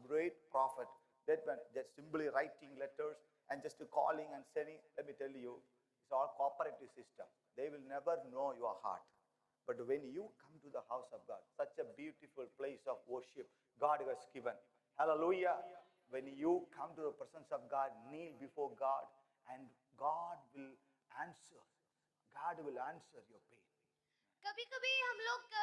great prophet. That man just simply writing letters and just calling and sending. Let me tell you, it's all cooperative system. They will never know your heart. But when you come to the house of God, such a beautiful place of worship God has given. Hallelujah. When you come to the presence of God, kneel before God and God will answer. God will answer your pain. कभी-कभी हम लोग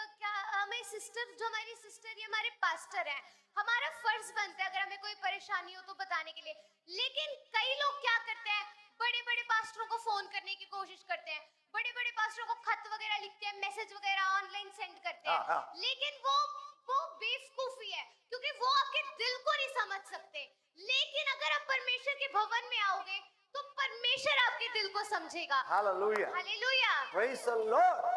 हमें sister, जो हमारी sister या हमारे pastor हैं, हमारा फर्ज बनता है अगर हमें कोई परेशानी हो तो बताने के लिए। लेकिन कई लोग क्या करते हैं, बड़े-बड़े पास्टरों को फोन करने की कोशिश करते हैं, बड़े-बड़े पास्टरों को खत वगैरह लिखते हैं, मैसेज वगैरह ऑनलाइन सेंड करते हैं। लेकिन वो बेवकूफी है, क्योंकि वो आपके दिल को नहीं समझ सकते। लेकिन अगर आप परमेश्वर के भवन में आओगे, तो परमेश्वर आपके दिल को समझेगा। Hallelujah. Hallelujah. Praise the Lord.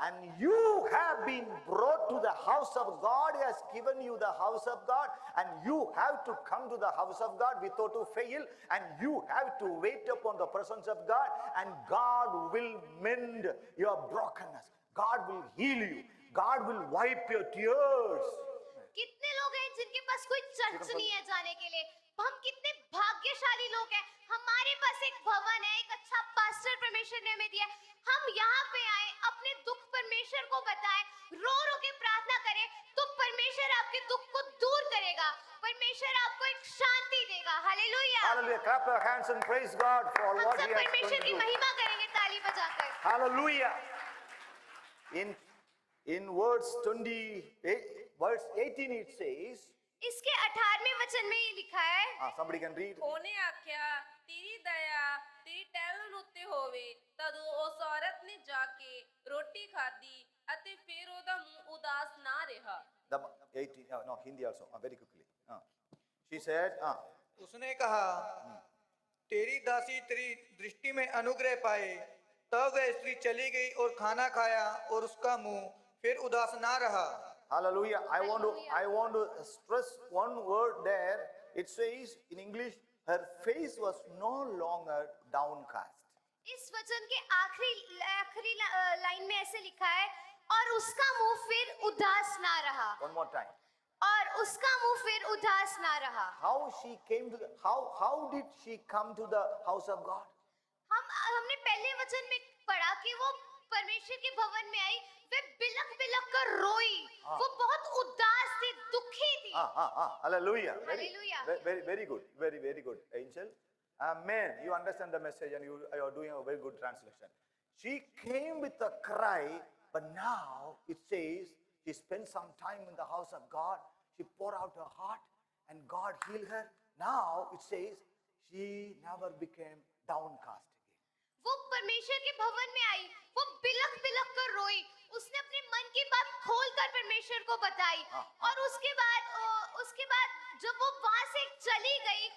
And you have been brought to the house of God. He has given you the house of God. And you have to come to the house of God without to fail. And you have to wait upon the presence of God. And God will mend your brokenness. God will heal you. God will wipe your tears. कितने लोग हैं जिनके पास कोई church नहीं है जाने के लिए? हम कितने भाग्यशाली लोग हैं, हमारे पास एक भवन है, एक अच्छा पास्टर करेगा, परमेश्वर आपको एक शांति देगा। Hallelujah. Hallelujah. Clap your hands and praise God for हम what सब He has परमेश्वर going की to do. महिमा करेंगे ताली बजाकर। Hallelujah. In verse 18 it says, इसके 18वें वचन में ये लिखा है, somebody can read. ਉਹਨੇ ਆਖਿਆ ਤੇਰੀ ਦਇਆ ਤੇਰੀ ਟਹਿਲਣ ਉੱਤੇ ਹੋਵੇ। ਤਦੋਂ ਉਸ ਔਰਤ ਨੇ ਜਾ ਕੇ ਰੋਟੀ ਖਾਧੀ ਅਤੇ ਫਿਰ ਉਹਦਾ ਮੂੰਹ ਉਦਾਸ ਨਾ ਰਿਹਾ। The 18, no, Hindi also, very quickly. She said, उसने कहा तेरी दासी तेरी दृष्टि में अनुग्रह पाए। तब वह स्त्री चली गई और खाना खाया और उसका मुंह फिर उदास ना रहा। hallelujah. I want Hallelujah. to stress one word there. It says in English, her face was no longer downcast. इस वचन के आखिरी लाइन में ऐसे लिखा है, और उसका मुंह फिर उदास ना रहा। One more time. और उसका मुंह फिर उदास ना रहा। How she came to how did she come to the house of God? हमने पहले वचन में पढ़ा कि वो परमेश्वर के भवन में आई, वे बिलख बिलख कर रोई, वो बहुत उदास थी, दुखी थी। Hallelujah. Hallelujah. Very good. Very good, Angel. Amen. You understand the message and you are doing a very good translation. She came with a cry, but now it says she spent some time in the house of God. She poured out her heart and God healed her. Now it says she never became downcast again. वो परमेश्वर के भवन में आई, वो बिलख बिलख कर रोई, उसने अपने मन की बात खोलकर परमेश्वर को बताई, और उसके बाद जब वो वहां से चली गई,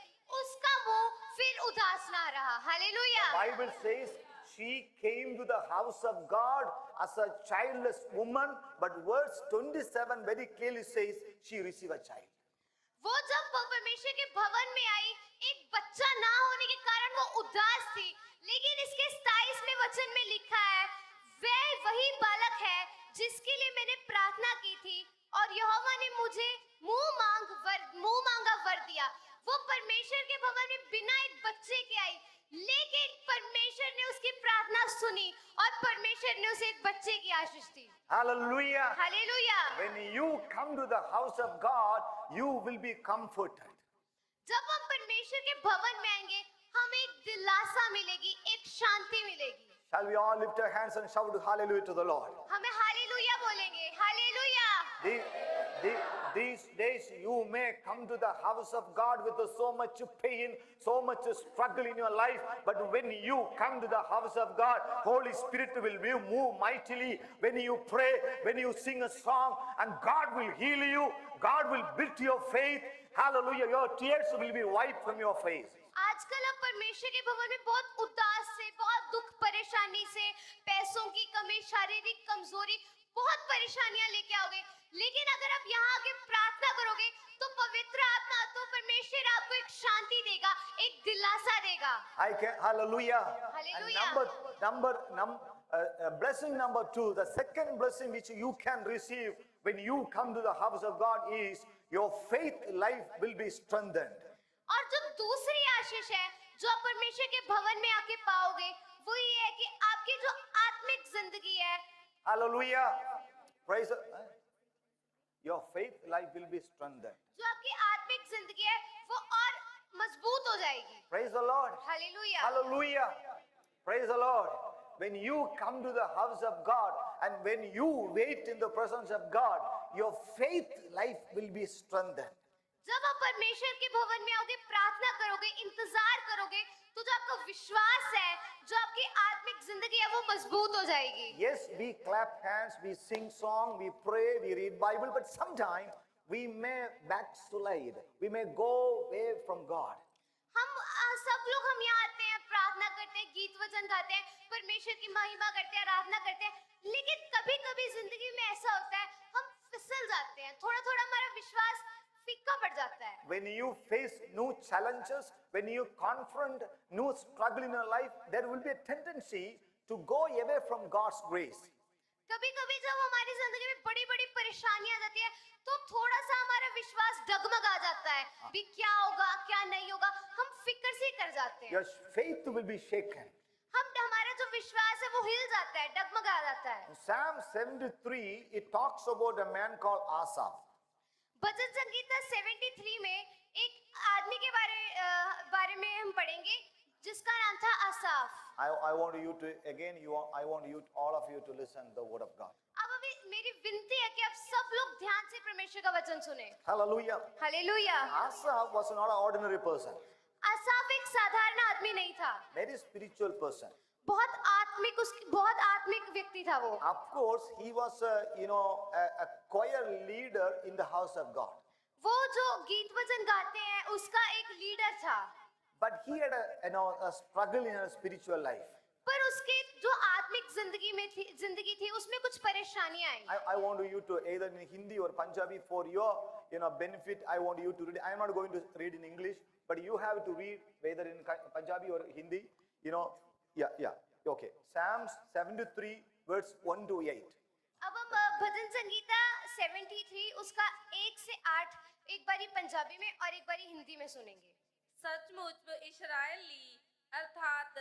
उसका मुंह फिर उदास ना रहा। Hallelujah. Bible says she came to the house of God as a childless woman, but verse 27 very clearly says she received a child. वो जब वो परमेश्वर के भवन में आई, एक बच्चा ना होने के कारण वो उदास थी, लेकिन इसके 27वें वचन में लिखा है, वह वही बालक है जिसके लिए मैंने प्रार्थना की थी, और यहोवा ने मुझे मुंह मांगा वर दिया। वो परमेश्वर के भवन में बिना एक बच्चे के आई, लेकिन परमेश्वर ने उसकी प्रार्थना सुनी और परमेश्वर ने उसे एक बच्चे की आशीष दी। Hallelujah. Hallelujah. When you come to the house of God, you will be comforted. जब हम परमेश्वर के भवन में आएंगे, हमें एक दिलासा मिलेगी, एक शांति मिलेगी। Shall we all lift our hands and shout hallelujah to the Lord? हमें हालेलुया बोलेंगे। Hallelujah. These days you may come to the house of God with so much pain, so much struggle in your life, but when you come to the house of God, Holy Spirit will move mightily when you pray, when you sing a song, and God will heal you, God will build your faith. Hallelujah, your tears will be wiped from your face. आजकल आप परमेश्वर के भवन में बहुत उदास से, बहुत दुख परेशानी से, पैसों की कमी, शारीरिक कमजोरी, बहुत परेशानियां लेके आओगे, लेकिन अगर आप यहाँ आके प्रार्थना करोगे तो पवित्र आत्मा, तो परमेश्वर आपको एक शांति देगा, एक दिलासा देगा। Hallelujah. Hallelujah. And blessing number 2, the second blessing which you can receive when you come to the house of God is your faith life will be strengthened. और जो दूसरी आशीष है जो आप परमेश्वर के भवन में आके पाओगे, वो ये है कि आपकी जो आत्मिक जिंदगी है, Hallelujah. Praise the, your faith life will be strengthened. जो आपकी आत्मिक जिंदगी है, वो और मजबूत हो जाएगी। Praise the Lord. Hallelujah. Hallelujah. Praise the Lord. When you come to the house of God and when you wait in the presence of God, your faith life will be strengthened. जब आप परमेश्वर के भवन में आओगे, प्रार्थना करोगे, इंतजार करोगे, तो जो आपका विश्वास है, जो आपकी आत्मिक जिंदगी है, वो मजबूत हो जाएगी। Yes, we clap hands, we sing song, we pray, we read Bible, but sometimes we may backslide. We may go away from God. सब लोग हम यहाँ आते हैं, प्रार्थना करते हैं, गीत वचन गाते हैं, परमेश्वर की महिमा करते हैं, आराधना करते हैं, लेकिन कभी-कभी जिंदगी में ऐसा होता है, हम फिसल जाते हैं, थोड़ा-थोड़ा हमारा विश्वास फीका पड़ जाता है। When you face new challenges, when you confront new struggle in your life, there will be a tendency to go away from God's grace. कभी-कभी जब हमारी जिंदगी में बड़ी-बड़ी परेशानियां आ जाती है, तो थोड़ा सा हमारा विश्वास डगमगा जाता है, भी क्या होगा, क्या नहीं होगा, हम फिक्र से कर जाते हैं। Your faith will be shaken. हमारा जो विश्वास है वो हिल जाता है, डगमगा जाता है। In Psalm 73, it talks about a man called Asaph. भजन संगीता 73 में एक आदमी के बारे में हम पढ़ेंगे जिसका नाम था आसाफ। I want you to, again, I want you, all of you to listen the word of God. अब अभी मेरी विनती है कि आप सब लोग ध्यान से परमेश्वर का वचन सुने। Hallelujah. Hallelujah. Asaph was not an ordinary person, आसाफ एक साधारण आदमी नहीं था, very spiritual person. बहुत आत्मिक व्यक्ति था वो। Of course, he was a choir leader in the house of God. वो जो गीत वचन गाते हैं उसका एक लीडर था, But he had a struggle in his spiritual life. पर उसके जो आत्मिक जिंदगी थी उसमें कुछ परेशानियां आई। I want you to, either in Hindi or Punjabi, for your benefit, I want you to read. I am not going to read in English, but you have to read whether in Punjabi or Hindi. Okay. Psalms 73 verse 1 to 8. अब हम भजन संगीता 73 उसका 1 से 8 एक बारी पंजाबी में और एक बारी हिंदी में सुनेंगे। ਸੱਚਮੁੱਚ ਇਸਰਾਇਲ ਲਈ ਅਰਥਾਤ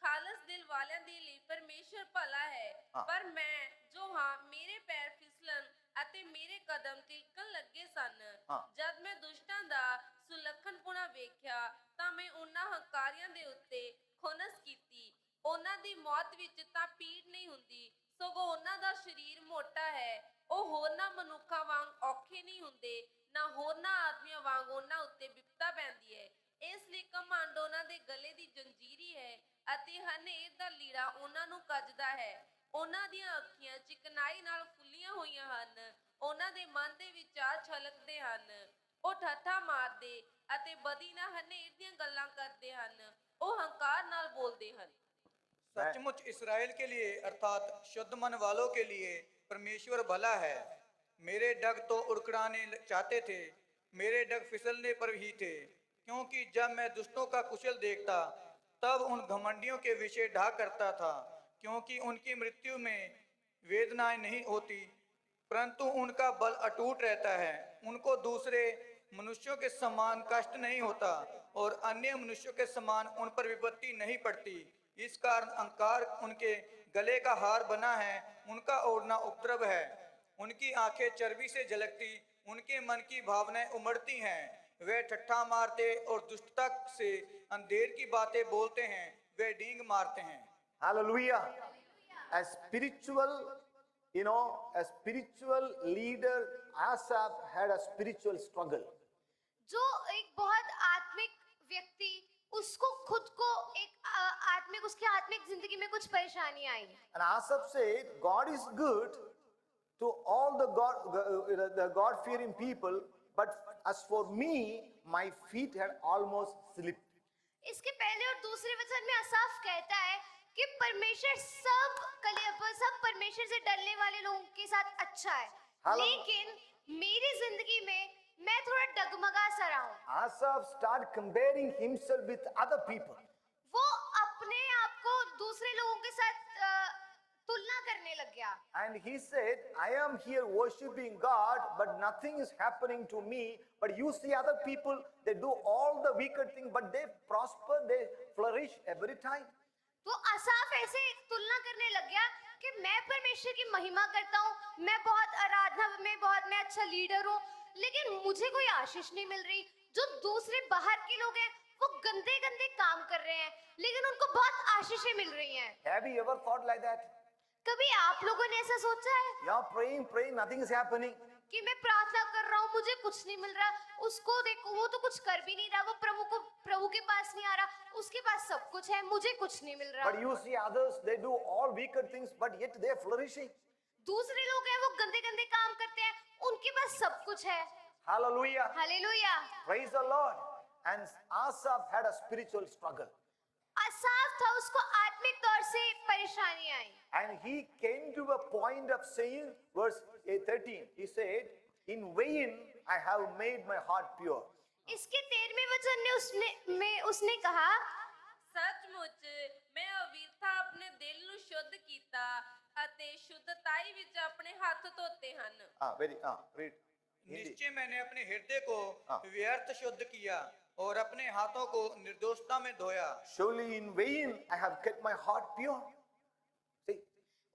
ਖਾਲਸ ਦਿਲ ਵਾਲਿਆਂ ਦੇ ਲਈ ਪਰਮੇਸ਼ਰ ਭਲਾ ਹੈ। ਹਾਂ। ਪਰ ਮੈਂ ਜੋ ਹਾਂ ਮੇਰੇ ਪੈਰ ਫਿਸਲਣ ਅਤੇ ਮੇਰੇ ਕਦਮ ਤਿਲਕਣ ਲੱਗੇ ਸਨ। ਹਾਂ। ਜਦ ਮੈਂ ਦੁਸ਼ਟਾਂ ਦਾ ਸੁਲੱਖਣਪੁਣਾ ਵੇਖਿਆ ਤਾਂ ਮੈਂ ਉਹਨਾਂ ਹੰਕਾਰੀਆਂ ਦੇ ਉੱਤੇ ਖੁਨਸ ਕੀਤੀ। ਉਹਨਾਂ ਦੀ ਮੌਤ ਵਿੱਚ ਤਾਂ ਪੀੜ ਨਹੀਂ ਹੁੰਦੀ, ਸਗੋਂ ਉਹਨਾਂ ਦਾ ਸਰੀਰ ਮੋਟਾ ਹੈ। ਉਹ ਹੋਰਨਾਂ ਮਨੁੱਖਾਂ ਵਾਂਗ ਔਖੇ ਨਹੀਂ ਹੁੰਦੇ, ਨਾ ਹੋਰਨਾਂ ਆਦਮੀਆਂ ਵਾਂਗ ਉਹਨਾਂ ਉੱਤੇ ਵਿਪਤਾ ਪੈਂਦੀ ਹੈ। ਇਸ ਲਈ ਘਮੰਡ ਉਹਨਾਂ ਦੇ ਗਲੇ ਦੀ ਜੰਜੀਰੀ ਹੈ ਅਤੇ ਹਨੇਰ ਦਾ ਲੀੜਾ ਉਹਨਾਂ ਨੂੰ ਕੱਜਦਾ ਹੈ। ਉਹਨਾਂ ਦੀਆਂ ਅੱਖੀਆਂ ਚਿਕਨਾਈ ਨਾਲ ਫੁੱਲੀਆਂ ਹੋਈਆਂ ਹਨ, ਉਹਨਾਂ ਦੇ ਮਨ ਦੇ ਵਿਚਾਰ ਛਲਕਦੇ ਹਨ। ਉਹ ਠੱਠਾ ਮਾਰਦੇ ਅਤੇ ਬਦੀ ਨਾਲ ਹਨੇਰ ਦੀਆਂ ਗੱਲਾਂ ਕਰਦੇ ਹਨ। ਉਹ ਹੰਕਾਰ ਨਾਲ ਬੋਲਦੇ ਹਨ। सचमुच इसराइल के लिए अर्थात शुद्ध मन वालों के लिए परमेश्वर भला है। मेरे डग तो उड़कड़ाने चाहते थे, मेरे डग फिसलने पर ही थे, क्योंकि जब मैं दुष्टों का कुशल देखता तब उन घमंडियों के विषय ढा करता था, क्योंकि उनकी मृत्यु में वेदनाएं नहीं होती परंतु उनका बल अटूट रहता है। उनको दूसरे मनुष्यों के समान कष्ट नहीं होता और अन्य मनुष्यों के समान उन पर विपत्ति नहीं पड़ती। इस कारण अंकार उनके गले का हार बना है, उनका ओढ़ना उपद्रव है। उनकी आंखें चर्बी से झलकती, उनके मन की भावनाएं उमड़ती हैं। वे ठट्ठा मारते और दुष्टता से अंधेर की बातें बोलते हैं, वे डींग मारते हैं। Hallelujah. A spiritual leader, Asaph had a spiritual struggle. जो एक बहुत आत्मिक व्यक्ति उसको खुद को उसके आत्मिक जिंदगी में कुछ परेशानियां आई। And Asaph said, God is good to all the God-fearing people, but as for me, my feet had almost slipped. इसके पहले और दूसरे वचन में आसाफ कहता है कि परमेश्वर सब परमेश्वर से डरने वाले लोगों के साथ अच्छा है, Hello. लेकिन मेरी जिंदगी में मैं थोड़ा डगमगा सा रहा हूँ। Asaph started comparing himself with other people. वो अपने आप को दूसरे लोगों के साथ तुलना करने लग गया। And he said, I am here worshiping God, but nothing is happening to me. But you see other people, they do all the wicked things, but they prosper, they flourish every time. तो आसाफ ऐसे तुलना करने लग गया कि मैं परमेश्वर की महिमा करता हूँ, मैं बहुत आराधना में मैं अच्छा लीडर हूँ, लेकिन मुझे कोई आशीष नहीं मिल रही। जो दूसरे बाहर के लोग हैं वो गंदे गंदे काम कर रहे हैं, लेकिन उनको बहुत आशीषें मिल रही हैं। Have you ever thought like that? कभी आप लोगों ने ऐसा सोचा है You are praying, nothing is happening. कि मैं प्रार्थना कर रहा हूँ, मुझे कुछ नहीं मिल रहा, उसको देखो वो तो कुछ कर भी नहीं रहा, वो प्रभु के पास नहीं आ रहा, उसके पास सब कुछ है, मुझे कुछ नहीं मिल रहा। But you see others, they do all wicked things, but yet they are flourishing. दूसरे लोग हैं वो गंदे गंदे काम करते हैं, उनके पास सब कुछ है। Hallelujah. Hallelujah. Praise the Lord. And Asaph had a spiritual struggle. आसाफ था, उसको आत्मिक तौर से परेशानी आई। And he came to a point of saying, verse 13, he said, in vain I have made my heart pure. इसके 13वें वचन में उसने कहा, ਸੱਚਮੁੱਚ ਮੈਂ ਅਵਿਰਥਾ ਆਪਣੇ ਦਿਲ ਨੂੰ ਸ਼ੁੱਧ ਕੀਤਾ ਅਤੇ ਸ਼ੁੱਧਤਾਈ ਵਿੱਚ ਆਪਣੇ ਹੱਥ ਧੋਤੇ ਹਨ। Read. निश्चय मैंने अपने हृदय को हाँ। व्यर्थ शुद्ध किया और अपने हाथों को निर्दोषता में धोया। Surely in vain I have kept my heart pure. See,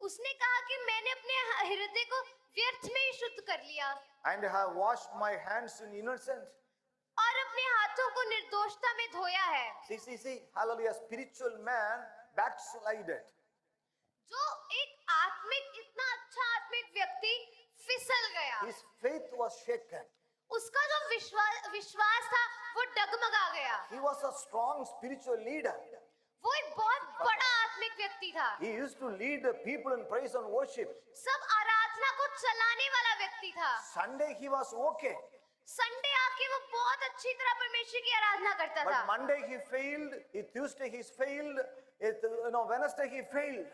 उसने कहा कि मैंने अपने हृदय को व्यर्थ में ही शुद्ध कर लिया। and have washed my hands in innocence. और अपने हाथों को निर्दोषता में धोया है। See, hallelujah, spiritual man backslided. जो एक आत्मिक, इतना अच्छा आत्मिक व्यक्ति फिसल गया, His faith was shaken. उसका जो विश्वास था वो डगमगा गया। He was a strong spiritual leader. वो एक बहुत बड़ा आत्मिक व्यक्ति था। He used to lead the people in praise and worship. सब आराधना को चलाने वाला व्यक्ति था। Sunday he was okay, Sunday आके वो बहुत अच्छी तरह परमेश्वर की आराधना करता but था। Monday he failed, Tuesday he failed, Wednesday he failed.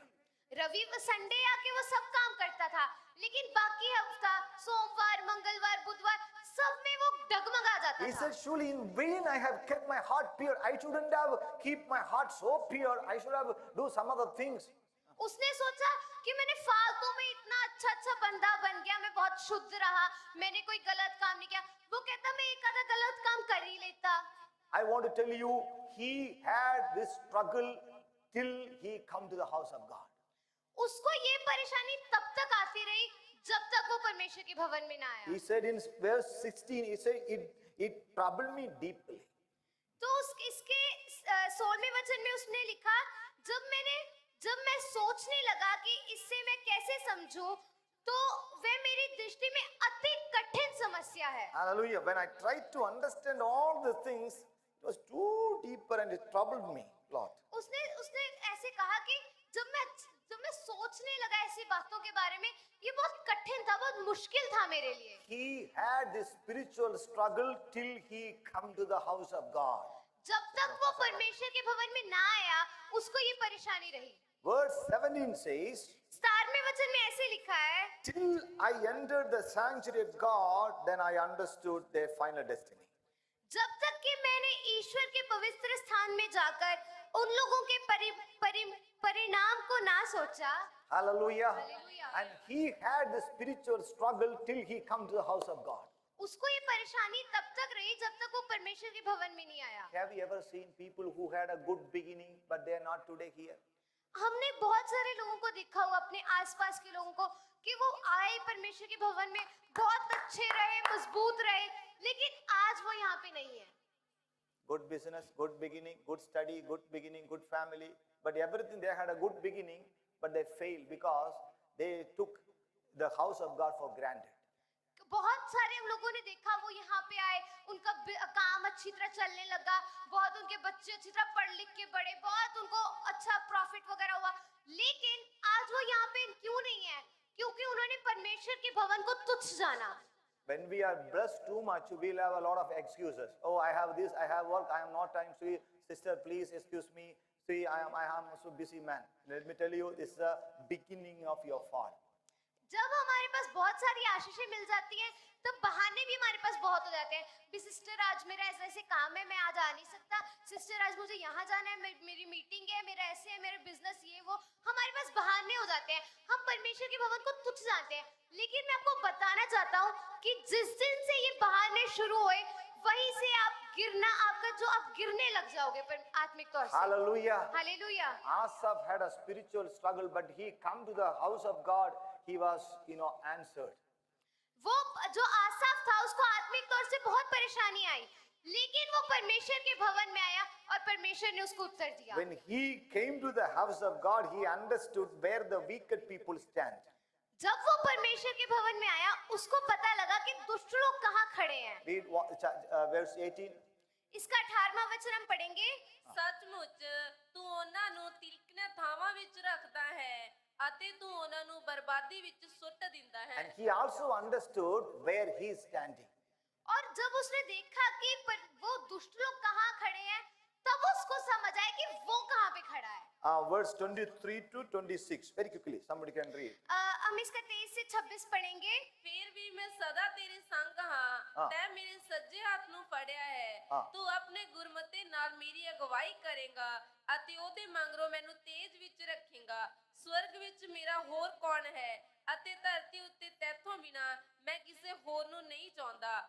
Sunday आके वो सब काम करता था, लेकिन बाकी हफ्ता, सोमवार, मंगलवार, बुधवार, सब में वो डगमगा जाता He था। said, surely in vain I have kept my heart pure. I shouldn't have keep my heart so pure. I should have do some other things. उसने सोचा कि मैंने फालतू में इतना अच्छा बंदा बन गया, मैं बहुत शुद्ध रहा, मैंने कोई गलत काम नहीं किया। वो कहता मैं एक आधा गलत काम कर ही लेता। I want to tell you, he had this struggle till he come to the house of God. उसको ये परेशानी तब तक आती रही जब तक वो परमेश्वर के भवन में ना आया। He said in verse 16, he said, it troubled me deeply. तो इसके 16वें वचन में उसने लिखा, जब मैं सोचने लगा कि इससे मैं कैसे समझूं, तो वह मेरी दृष्टि में अति कठिन समस्या है। Hallelujah. When I tried to understand all the things, it was too deeper and it troubled me a lot. उसने ऐसे कहा कि जब मैं सोचने लगा ऐसी बातों के बारे में, ये बहुत कठिन था, बहुत मुश्किल था मेरे लिए। He had this spiritual struggle till he come to the house of God. जब तक वो परमेश्वर के भवन में ना आया, उसको ये परेशानी रही। Verse 17 says, 17वें वचन में ऐसे लिखा है, till I entered the sanctuary of God, then I understood their final destiny. जब तक कि मैंने ईश्वर के पवित्र स्थान में जाकर उन लोगों के परिणाम को ना सोचा। Hallelujah. Hallelujah. And he had the spiritual struggle till he come to the house of God. उसको ये परेशानी तब तक रही जब तक वो परमेश्वर के भवन में नहीं आया। Have you ever seen people who had a good beginning but they are not today here? हमने बहुत सारे लोगों को देखा हुआ, अपने आसपास के लोगों को, कि वो आए परमेश्वर के भवन में, बहुत अच्छे रहे, मजबूत रहे, लेकिन आज वो यहाँ पे नहीं है। Good business, good beginning, good study, good beginning, good family, but everything they had a good beginning, but they failed because they took the house of God for granted. बहुत सारे हम लोगों ने देखा, वो यहाँ पे आए, उनका काम अच्छी तरह चलने लगा, बहुत उनके बच्चे अच्छी तरह पढ़ लिख के बड़े, बहुत उनको अच्छा प्रॉफिट वगैरह हुआ, लेकिन आज वो यहाँ पे क्यों नहीं है? क्योंकि उन्होंने परमेश्वर के भवन को तुच्छ जाना। When we are blessed too much, we'll have a lot of excuses. Oh, I have this, I have work, I am not time. See, sister, please excuse me. See, I am so busy man. Let me tell you, this is the beginning of your fall. जब हमारे पास बहुत सारी आशीषें मिल जाती हैं, तब बहाने भी हमारे पास बहुत हो जाते हैं। भी सिस्टर, आज मेरा ऐसे ऐसे काम है, मैं आज आ नहीं सकता। सिस्टर, आज मुझे यहाँ जाना है, मेरी मीटिंग है, मेरा ऐसे है, मेरा बिजनेस ये वो। हमारे पास बहाने हो जाते हैं, हम परमेश्वर के भवन को तुच्छ जानते हैं। लेकिन मैं आपको बताना चाहता हूँ कि जिस दिन से ये बहाने शुरू हुए, वहीं से आप गिरने लग जाओगे आत्मिक तौर से। Hallelujah. Hallelujah. Asaph had a spiritual struggle, but he come to the house of God, he was, answered. वो जो आसाफ था, उसको आत्मिक तौर से बहुत परेशानी आई, लेकिन वो परमेश्वर के भवन में आया और परमेश्वर ने उसको उत्तर दिया। When he came to the house of God, he understood where the wicked people stand. जब वो परमेश्वर के भवन में आया, उसको पता लगा कि दुष्ट लोग कहाँ खड़े हैं। Read verse 18. इसका 18वां वचन हम पढ़ेंगे। ਸੱਚਮੁੱਚ ਤੂੰ ਉਹਨਾਂ ਨੂੰ ਤਿਲਕਣੇ ਥਾਵਾਂ ਵਿੱਚ ਰੱਖਦਾ ਹੈ ਅਤੇ ਤੂੰ ਉਹਨਾਂ ਨੂੰ ਬਰਬਾਦੀ ਵਿੱਚ ਸੁੱਟ ਦਿੰਦਾ ਹੈ। And he also understood where he is standing. और जब उसने देखा कि वो दुष्ट लोग कहाँ खड़े हैं, तब उसको समझ आया कि वो कहाँ पे खड़ा है। Verse 23 to 26. Very quickly, somebody can read. हम इसका 23 से 26 पढ़ेंगे। ਫਿਰ ਵੀ ਮੈਂ ਸਦਾ ਤੇਰੇ ਸੰਗ ਹਾਂ, ਤੈਂ ਮੇਰੇ ਸੱਜੇ ਹੱਥ ਨੂੰ ਫੜਿਆ ਹੈ। ਤੂੰ ਆਪਣੇ ਗੁਰਮਤਿ ਨਾਲ ਮੇਰੀ ਅਗਵਾਈ ਕਰੇਗਾ ਅਤੇ ਉਹਦੇ ਮਗਰੋਂ ਮੈਨੂੰ ਤੇਜ ਵਿੱਚ ਰੱਖੇਗਾ। ਸਵਰਗ ਵਿੱਚ ਮੇਰਾ ਹੋਰ ਕੌਣ ਹੈ ਅਤੇ ਧਰਤੀ ਉੱਤੇ ਤੇਥੋਂ ਬਿਨਾ ਮੈਂ ਕਿਸੇ ਹੋਰ ਨੂੰ ਨਹੀਂ ਚਾਹੁੰਦਾ।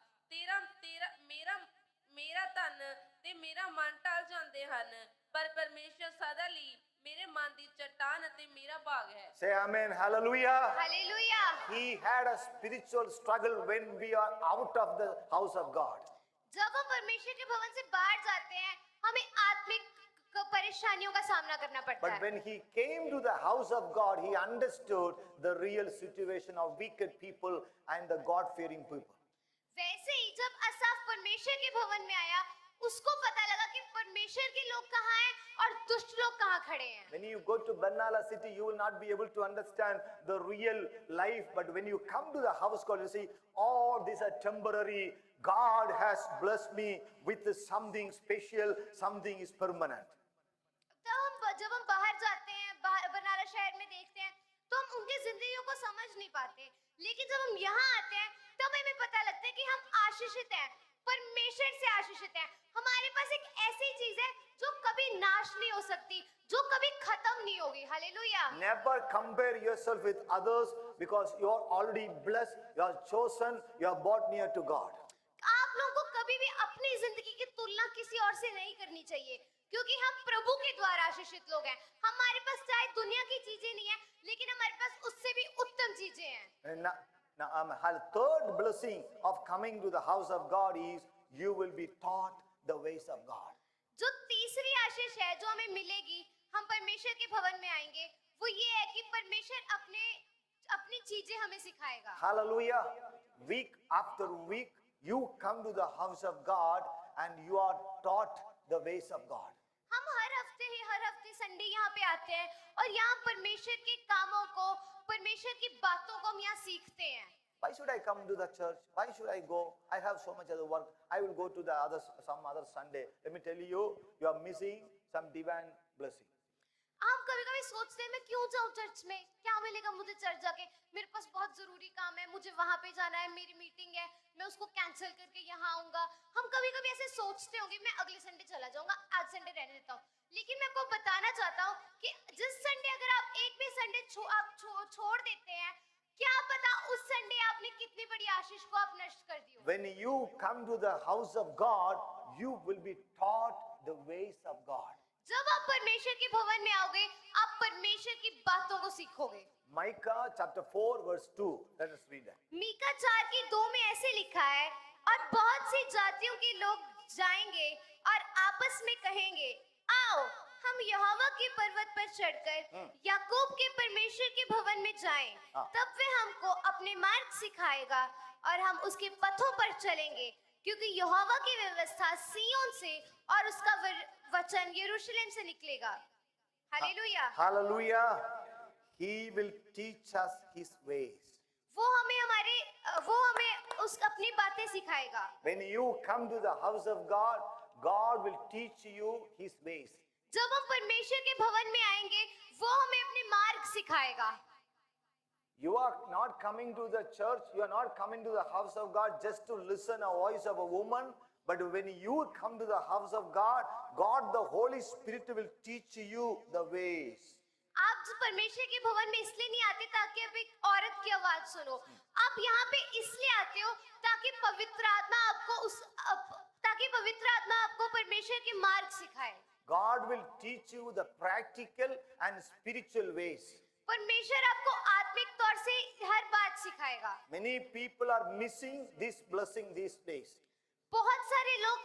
ਮੇਰਾ ਧਨ ਤੇ ਮੇਰਾ ਮਨ ਟਲ ਜਾਂਦੇ ਹਨ, ਪਰ ਪਰਮੇਸ਼ਰ ਸਦਾ ਲਈ ਮੇਰੇ ਮੇਰੇ ਮਨ ਦੀ ਚਟਾਨ ਅਤੇ ਮੇਰਾ ਭਾਗ ਹੈ। Say amen, hallelujah. Hallelujah. He had a spiritual struggle when we are out of the house of God. जब हम परमेश्वर के भवन से बाहर जाते हैं हमें आत्मिक परेशानियों का सामना करना पड़ता But है। when he came to the house of God, he understood the real situation of wicked people and the God-fearing people. वैसे ही जब असाफ परमेश्वर के भवन में आया उसको पता लगा कि परमेश्वर के लोग कहाँ हैं और दुष्ट लोग कहाँ खड़े हैं। When you go to Barnala city, you will not be able to understand the real life. But when you come to the house of God, you see, all these are temporary. God has blessed me with something special, something is permanent. जब हम बाहर जाते हैं बनारस शहर में देखते हैं तो हम उनकी जिंदगियों को समझ नहीं पाते, लेकिन जब हम यहाँ आते हैं तब हमें पता लगता है कि हम आशीषित हैं, परमेश्वर से आशीषित हैं। हमारे पास एक ऐसी चीज है जो कभी नाश नहीं हो सकती, जो कभी खत्म नहीं होगी। Hallelujah. Never compare yourself with others because you are already blessed, you are chosen, you are brought near to God. आप लोगों को कभी भी अपनी जिंदगी की तुलना किसी और से नहीं करनी चाहिए, क्योंकि हम प्रभु के द्वारा आशीषित लोग हैं। हमारे पास चाहे दुनिया की चीजें नहीं है, लेकिन हमारे पास उससे भी उत्तम चीजें हैं। And now, the third blessing of coming to the house of God is you will be taught the ways of God. जो तीसरी आशीष है जो हमें मिलेगी हम परमेश्वर के भवन में आएंगे, वो ये है कि परमेश्वर अपनी चीजें हमें सिखाएगा। Hallelujah. Week after week, you come to the house of God and you are taught the ways of God. हम हर हफ्ते संडे यहाँ पे आते हैं और यहाँ परमेश्वर के कामों को, परमेश्वर की बातों को हम यहाँ सीखते हैं। Why should I come to the church? Why should I go? I have so much other work. I will go to some other Sunday. Let me tell you, you are missing some divine blessing. हम कभी-कभी सोचते हैं मैं क्यों जाऊं church में, क्या मिलेगा मुझे चर्च जाके, मेरे पास बहुत जरूरी काम है, मुझे वहां पे जाना है, मेरी मीटिंग है, मैं उसको कैंसिल करके यहाँ आऊंगा। हम कभी-कभी ऐसे सोचते होंगे मैं अगले संडे चला जाऊंगा, आज संडे रहने देता हूँ। लेकिन मैं आपको बताना चाहता हूँ कि जिस संडे अगर आप एक भी संडे छोड़ देते हैं, क्या पता उस संडे आपने कितनी बड़ी आशीष को आप नष्ट कर दी हो। When you come to the house of God, you will be taught the ways of God. जब आप परमेश्वर के भवन में आओगे, आप परमेश्वर की बातों को सीखोगे। Micah chapter 4 verse 2. Let us read that. Mika 4:2 में ऐसे लिखा है, और बहुत सी जातियों के लोग जाएंगे और आपस में कहेंगे, आओ हम यहोवा के पर्वत पर चढ़कर याकूब के परमेश्वर के भवन में जाएं। तब वे हमको अपने मार्ग सिखाएगा और हम उसके पथों पर चलेंगे, क्योंकि यहोवा की व्यवस्था सिय्योन से और उसका वचन यरूशलेम से निकलेगा। Hallelujah. Hallelujah. He will teach us his ways. वो हमें उस अपनी बातें सिखाएगा। When you come to the house of God, God will teach you his ways. जब हम परमेश्वर के भवन में आएंगे, वो हमें अपने मार्ग सिखाएगा। You are not coming to the church, you are not coming to the house of God just to listen a voice of a woman, but when you come to the house of God, God the Holy Spirit will teach you the ways. आप परमेश्वर के भवन में इसलिए नहीं आते ताकि आप एक औरत की आवाज सुनो, आप यहाँ पे इसलिए आते हो ताकि पवित्र आत्मा आपको परमेश्वर के मार्ग सिखाए। God will teach you the practical and spiritual ways. परमेश्वर आपको आत्मिक तौर से हर बात सिखाएगा। Many people are missing this blessing these days. बहुत सारे लोग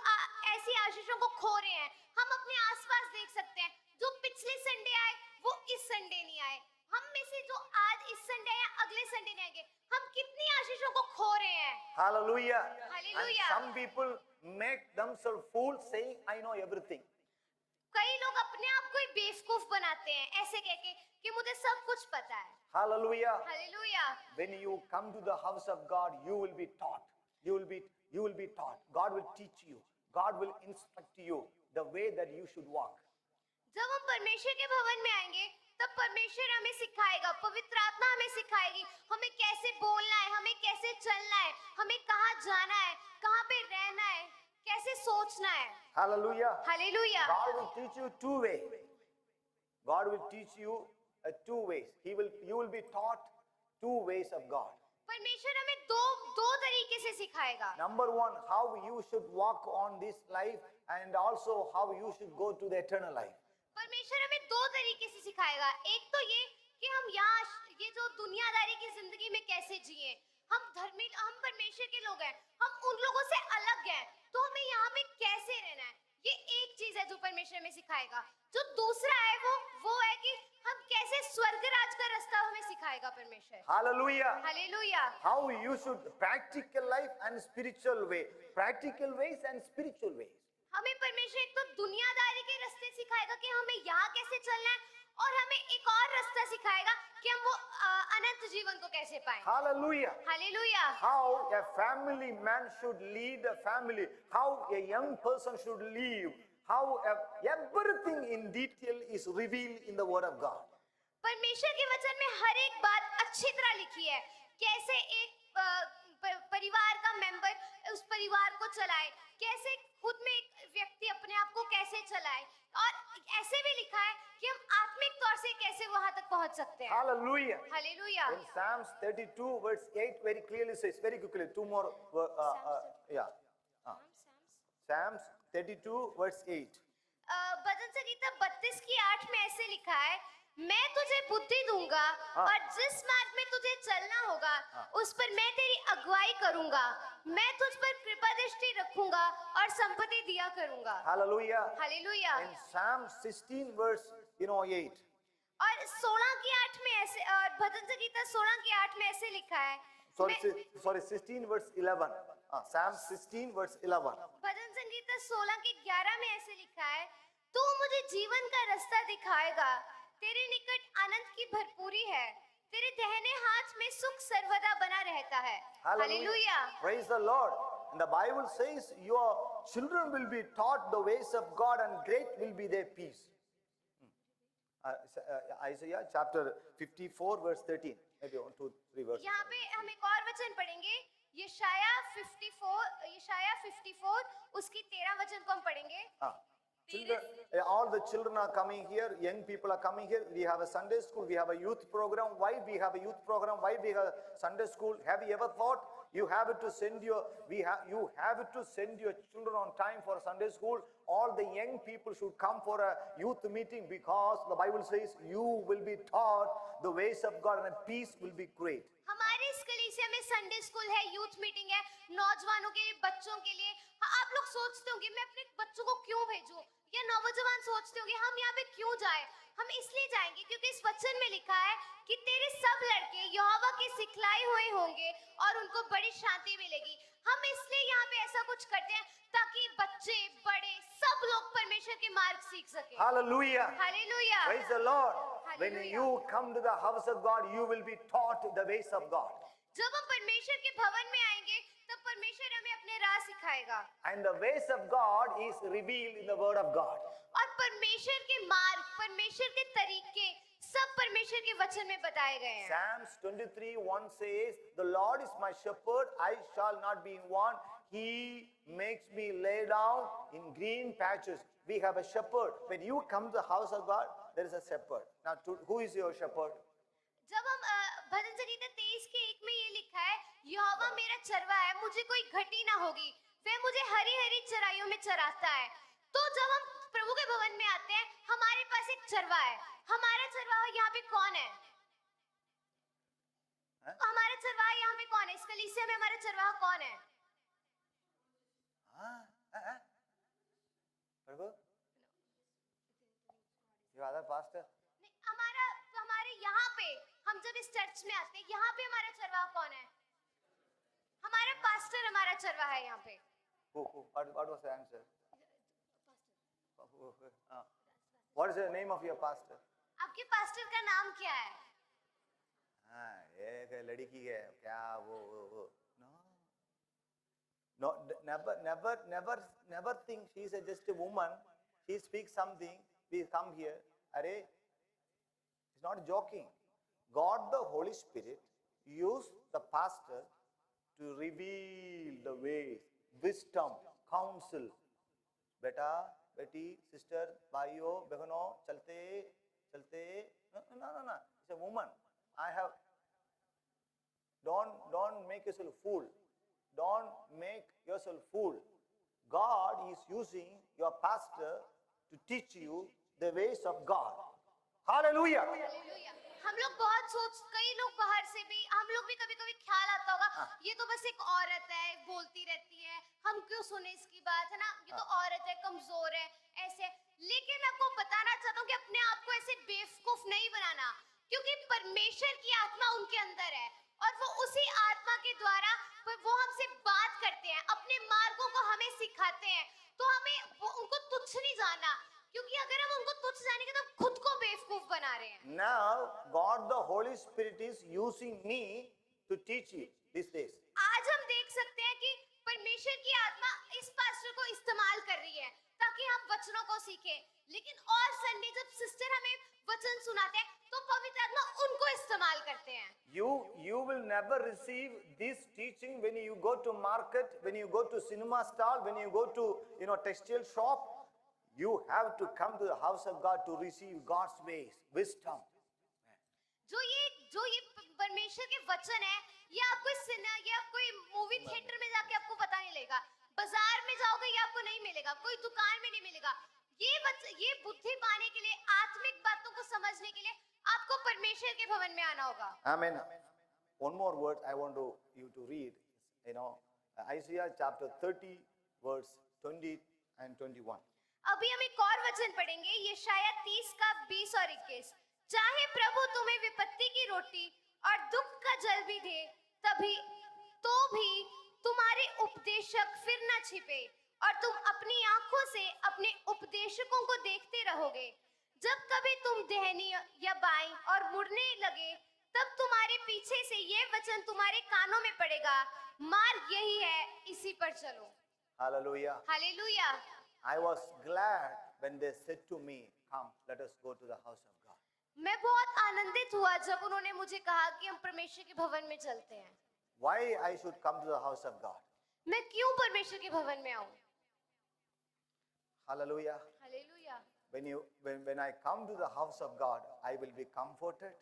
ऐसी आशीषों को खो रहे हैं। हम अपने आसपास देख सकते हैं, जो पिछले संडे आए वो इस संडे नहीं आए। हम में से जो आज इस संडे या अगले संडे नहीं आएंगे, हम कितनी आशीषों को खो रहे हैं। Hallelujah. Hallelujah. And some people make themselves fools saying, I know everything. कई लोग अपने आप को ही बेवकूफ बनाते हैं ऐसे कह के कि मुझे सब कुछ पता है। Hallelujah. Hallelujah. When you come to the house of God, you will be taught. You will be taught. God will teach you. God will instruct you the way that you should walk. जब हम परमेश्वर के भवन में आएंगे, तब परमेश्वर हमें सिखाएगा, पवित्र आत्मा हमें सिखाएगी हमें कैसे बोलना है, हमें कैसे चलना है, हमें कहाँ जाना है, कहाँ पे रहना है, कैसे सोचना है। Hallelujah. Hallelujah. God will teach you two ways. God will teach you two ways. You will be taught two ways of God. परमेश्वर हमें दो तरीके से सिखाएगा। Number one, how you should walk on this life and also how you should go to the eternal life. परमेश्वर हमें दो तरीके से सिखाएगा। एक तो ये कि हम यहाँ ये जो दुनियादारी की जिंदगी में कैसे जिए। हम परमेश्वर के लोग हैं, हम उन लोगों से अलग हैं, तो हमें यहाँ पे कैसे रहना है, ये एक चीज है जो परमेश्वर हमें सिखाएगा। जो दूसरा है वो है कि हम कैसे स्वर्ग राज का रास्ता हमें सिखाएगा परमेश्वर। Hallelujah. Hallelujah. How you should practical life and spiritual way. Practical ways and spiritual ways. हमें परमेश्वर एक तो दुनियादारी के रास्ते सिखाएगा कि हमें यहाँ कैसे चलना है, और हमें एक और रास्ता सिखाएगा कि हम वो अनंत जीवन को कैसे पाएं। Hallelujah. Hallelujah. How a family man should lead a family. How a young person should live. How everything in detail is revealed in the word of God. परमेश्वर के वचन में हर एक बात अच्छी तरह लिखी है। कैसे एक परिवार का मेंबर उस परिवार को चलाए, कैसे खुद में एक व्यक्ति अपने आप को कैसे चलाए, और ऐसे भी लिखा है कि हम आत्मिक तौर से कैसे वहां तक पहुंच सकते हैं। Hallelujah. Hallelujah. In Psalms 32 verse 8 very clearly says, very quickly, two more, yeah. Psalms 32 verse 8. भजन संगीता 32 की 8 में ऐसे लिखा है, मैं तुझे बुद्धि दूंगा और जिस मार्ग में तुझे चलना होगा उस पर मैं तेरी अगुवाई करूंगा। मैं तुझ पर कृपा दृष्टि रखूंगा और संपत्ति दिया करूंगा। Hallelujah. Hallelujah. In Psalm 16 verse 8. और 16 की 8 में ऐसे, और भजन संगीता 16 की 8 में ऐसे लिखा है, Sorry, 16 verse 11. Psalm 16 verse 11. भजन संगीता 16 की 11 में ऐसे लिखा है, तू मुझे जीवन का रास्ता दिखाएगा, तेरे निकट आनंद की भरपूरी है, तेरे दाहिने हाथ में सुख सर्वदा बना रहता है। Hallelujah. Praise the Lord. And the Bible says your children will be taught the ways of God and great will be their peace. Isaiah chapter 54 verse 13. Maybe 1, 2, 3 verses. यहाँ पे हम एक और वचन पढ़ेंगे, यशाया 54 उसकी 13 वचन को हम पढ़ेंगे। Children, all the children are coming here, young people are coming here. We have a Sunday school, we have a youth program. Why we have a youth program? Why we have a Sunday school? Have you ever thought you have to send your children on time for Sunday school? All the young people should come for a youth meeting because the Bible says you will be taught the ways of God and peace will be great. हमारे इस कलीसिया में Sunday school है, youth meeting है, नौजवानों के लिए, बच्चों के लिए। आप लोग सोचते होंगे मैं अपने बच्चों को क्यों भेजूं, या नौजवान सोचते होंगे हम यहाँ पे क्यों जाएं। हम इसलिए जाएंगे क्योंकि इस वचन में लिखा है कि तेरे सब लड़के यहोवा के सिखलाए हुए होंगे और उनको बड़ी शांति मिलेगी। हम इसलिए यहाँ पे ऐसा कुछ करते हैं ताकि बच्चे बड़े सब लोग परमेश्वर के मार्ग सीख सके। Hallelujah. Hallelujah. Praise the Lord. When Hallelujah. you come to the house of God, you will be taught the ways of God. जब हम परमेश्वर के भवन में आएंगे तब परमेश्वर हमें अपने राह सिखाएगा, And the ways of God is revealed in the word of God. और परमेश्वर के मार्ग, परमेश्वर के तरीके सब परमेश्वर के वचन में बताए गए हैं। Psalms 23:1 says, the Lord is my shepherd, I shall not be in want. He makes me lay down in green patches. We have a shepherd. When you come to the house of God, there is a shepherd. Now, who is your shepherd? जब हम भजन संगीता 23 के 1 में ये लिखा है, यहोवा मेरा चरवाहा है, मुझे कोई घटी ना होगी, वह मुझे हरी हरी चराइयों में चराता है। तो जब हम प्रभु के भवन में आते हैं, हमारे पास एक चरवाहा है। हमारा चरवाहा यहाँ पे कौन है? हमारा चरवाहा यहाँ पे कौन है? इस कलीसिया में हमारा चरवाहा कौन है? Prabhu? You other pastor? नहीं, हमारे यहाँ पे हम जब इस चर्च में आते हैं, यहाँ पे हमारा चरवाहा कौन है? हमारा पास्टर हमारा चरवाहा है यहाँ पे। What was the answer? What is the name of your pastor? आपके पास्टर का नाम क्या है? एक लड़की है क्या वो no never think she is just a woman. She speaks something, we come here. It's not joking. God the Holy Spirit used the pastor to reveal the ways, wisdom, counsel. Beta, beti, sister, bhaiyo, behano, chalte. No. It's a woman. Don't make yourself fool. Don't make yourself fool. God is using your pastor to teach you the ways of God. Hallelujah. Hallelujah. हम लोग बहुत सोच, कई लोग बाहर से भी, हम लोग भी कभी कभी ख्याल आता होगा ये तो बस एक औरत है, बोलती रहती है, हम क्यों सुने इसकी बात, है ना, ये तो औरत है, कमजोर है, ऐसे। लेकिन मैं आपको बताना चाहता हूँ कि अपने आप को ऐसे बेवकूफ नहीं बनाना, क्योंकि परमेश्वर की आत्मा उनके अंदर है और वो उसी आत्मा के द्वारा वो हमसे बात करते हैं, अपने मार्गों को हमें सिखाते हैं। तो हमें उनको तुच्छ नहीं जाना, क्योंकि अगर हम उनको तुच्छ जानेंगे तो हम खुद को बेवकूफ बना रहे हैं। Now, God the Holy Spirit is using me to teach you these days. आज हम देख सकते हैं कि परमेश्वर की आत्मा इस पास्टर को इस्तेमाल कर रही है ताकि हम वचनों को सीखें। लेकिन और संडे जब सिस्टर हमें वचन सुनाते हैं तो पवित्र आत्मा उनको इस्तेमाल करते हैं। You will never receive this teaching when you go to market, when you go to cinema stall, when you go to textile shop. You have to come to the house of God to receive God's ways, wisdom. जो ये परमेश्वर के वचन है, ये आपको ये आप कोई मूवी थिएटर में जाके आपको पता नहीं लगेगा, बाजार में जाओगे ये आपको नहीं मिलेगा, कोई दुकान में नहीं मिलेगा। ये बुद्धि पाने के लिए, आत्मिक बातों को समझने के लिए आपको परमेश्वर के भवन में आना होगा। Amen. One more word I want you to read. Isaiah chapter 30, verse 20 and 21. अभी हम एक और वचन पढ़ेंगे, यशायाह 30 का 20 और 21। चाहे प्रभु तुम्हें विपत्ति की रोटी और दुख का जल भी दे, तो भी तुम्हारे उपदेशक फिर न छिपे और तुम अपनी आंखों से अपने उपदेशकों को देखते रहोगे। जब कभी तुम दाहिनी या बाईं और मुड़ने लगे, तब तुम्हारे पीछे से ये वचन तुम्हारे कानों में पड़ेगा, मार्ग यही है, इसी पर चलो। Hallelujah. Hallelujah. I was glad when they said to me, come, let us go to the house of God. मैं बहुत आनंदित हुआ जब उन्होंने मुझे कहा कि हम परमेश्वर के भवन में चलते हैं। Why I should come to the house of God? मैं क्यों परमेश्वर के भवन में आऊं? Hallelujah. Hallelujah. When I come to the house of God, I will be comforted.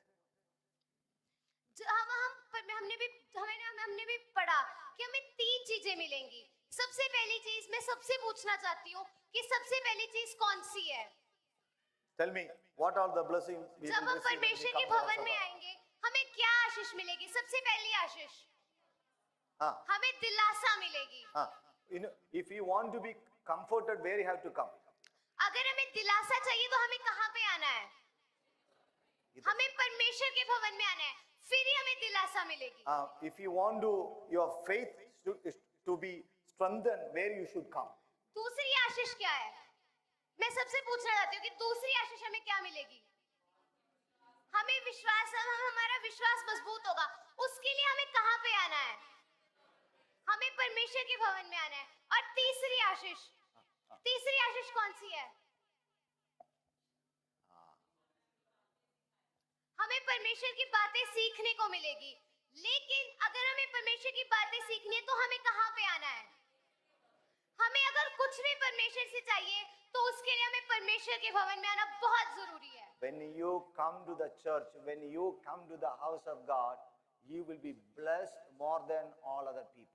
हमने भी पढ़ा कि हमें 3 चीजें मिलेंगी। सबसे पहली चीज मैं सबसे पूछना चाहती हूँ कि सबसे पहली चीज कौन सी है? Tell me, what are the blessings we जब will हम receive when we परमेश्वर come के to the house भवन of में God? आएंगे, हमें क्या आशीष मिलेगी? सबसे पहली आशीष हाँ, हमें दिलासा मिलेगी। हाँ. If you want to be comforted, where you have to come? अगर हमें दिलासा चाहिए तो हमें कहाँ पे आना है? हमें परमेश्वर के भवन में आना है, फिर ही हमें दिलासा मिलेगी। If you want your faith to be strengthened, where you should come? दूसरी आशीष क्या है? मैं सबसे पूछना चाहती हूँ कि दूसरी आशीष हमें क्या मिलेगी? हमें विश्वास, हमारा विश्वास मजबूत होगा, उसके लिए हमें कहाँ पे आना है? हमें परमेश्वर के भवन में आना है। और तीसरी आशीष कौन सी है? हमें परमेश्वर की बातें सीखने को मिलेगी। लेकिन अगर हमें परमेश्वर की बातें सीखनी है तो हमें कहाँ पे आना है? हमें अगर कुछ भी परमेश्वर से चाहिए तो उसके लिए हमें परमेश्वर के भवन में आना बहुत जरूरी है। When you come to the church, when you come to the house of God, you will be blessed more than all other people.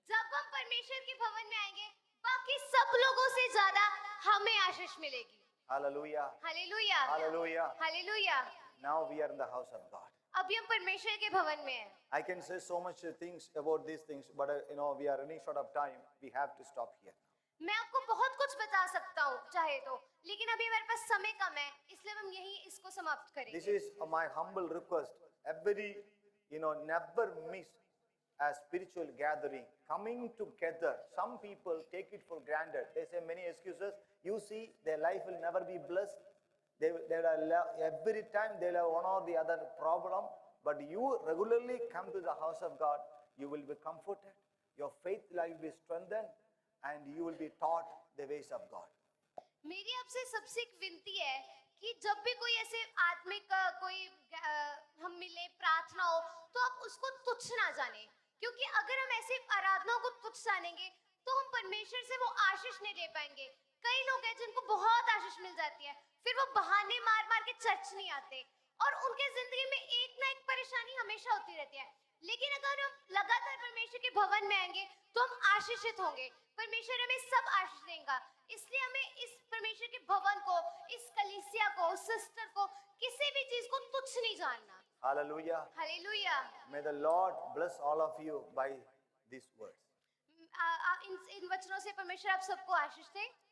जब हम परमेश्वर के भवन में आएंगे, बाकी सब लोगों से ज्यादा हमें आशीष मिलेगी। Hallelujah. Hallelujah. Hallelujah. Hallelujah. Now we are in the house of God. अभी हम परमेश्वर के भवन में हैं। I can say so much things about these things, but we are running short of time. We have to stop here. मैं आपको बहुत कुछ बता सकता हूँ चाहे तो, लेकिन अभी हमारे पास समय कम है, इसलिए हम यही इसको समाप्त करेंगे। This is my humble request. Every, never miss a spiritual gathering. Coming together. Some people take it for granted. They say many excuses. You see, their life will never be blessed. Every time they'll have one or the other problem. But you regularly come to the house of God, you will be comforted. Your faith life will be strengthened, and you will be taught the ways of God. मेरी आपसे सबसे एक विनती है कि जब भी कोई ऐसे आत्मिक हम मिले, प्रार्थना हो, तो आप उसको तुच्छ ना जाने, क्योंकि अगर हम ऐसे आराधनाओं को तुच्छ जानेंगे तो हम परमेश्वर से वो आशीष नहीं ले पाएंगे। कई लोग हैं जिनको बहुत आशीष मिल जाती है, फिर वो बहाने मार मार के चर्च नहीं आते और उनके जिंदगी में एक ना एक परेशानी हमेशा होती रहती है। लेकिन अगर हम लगातार परमेश्वर के भवन में आएंगे तो हम आशीषित होंगे, परमेश्वर हमें सब आशीष देगा। इसलिए हमें इस परमेश्वर परमेश्वर के भवन को, इस कलीसिया को, सिस्टर को, किसी भी चीज को तुच्छ नहीं जानना। Hallelujah. Hallelujah. May the Lord bless all of you by these words. इन वचनों से परमेश्वर आप सबको आशीष दे।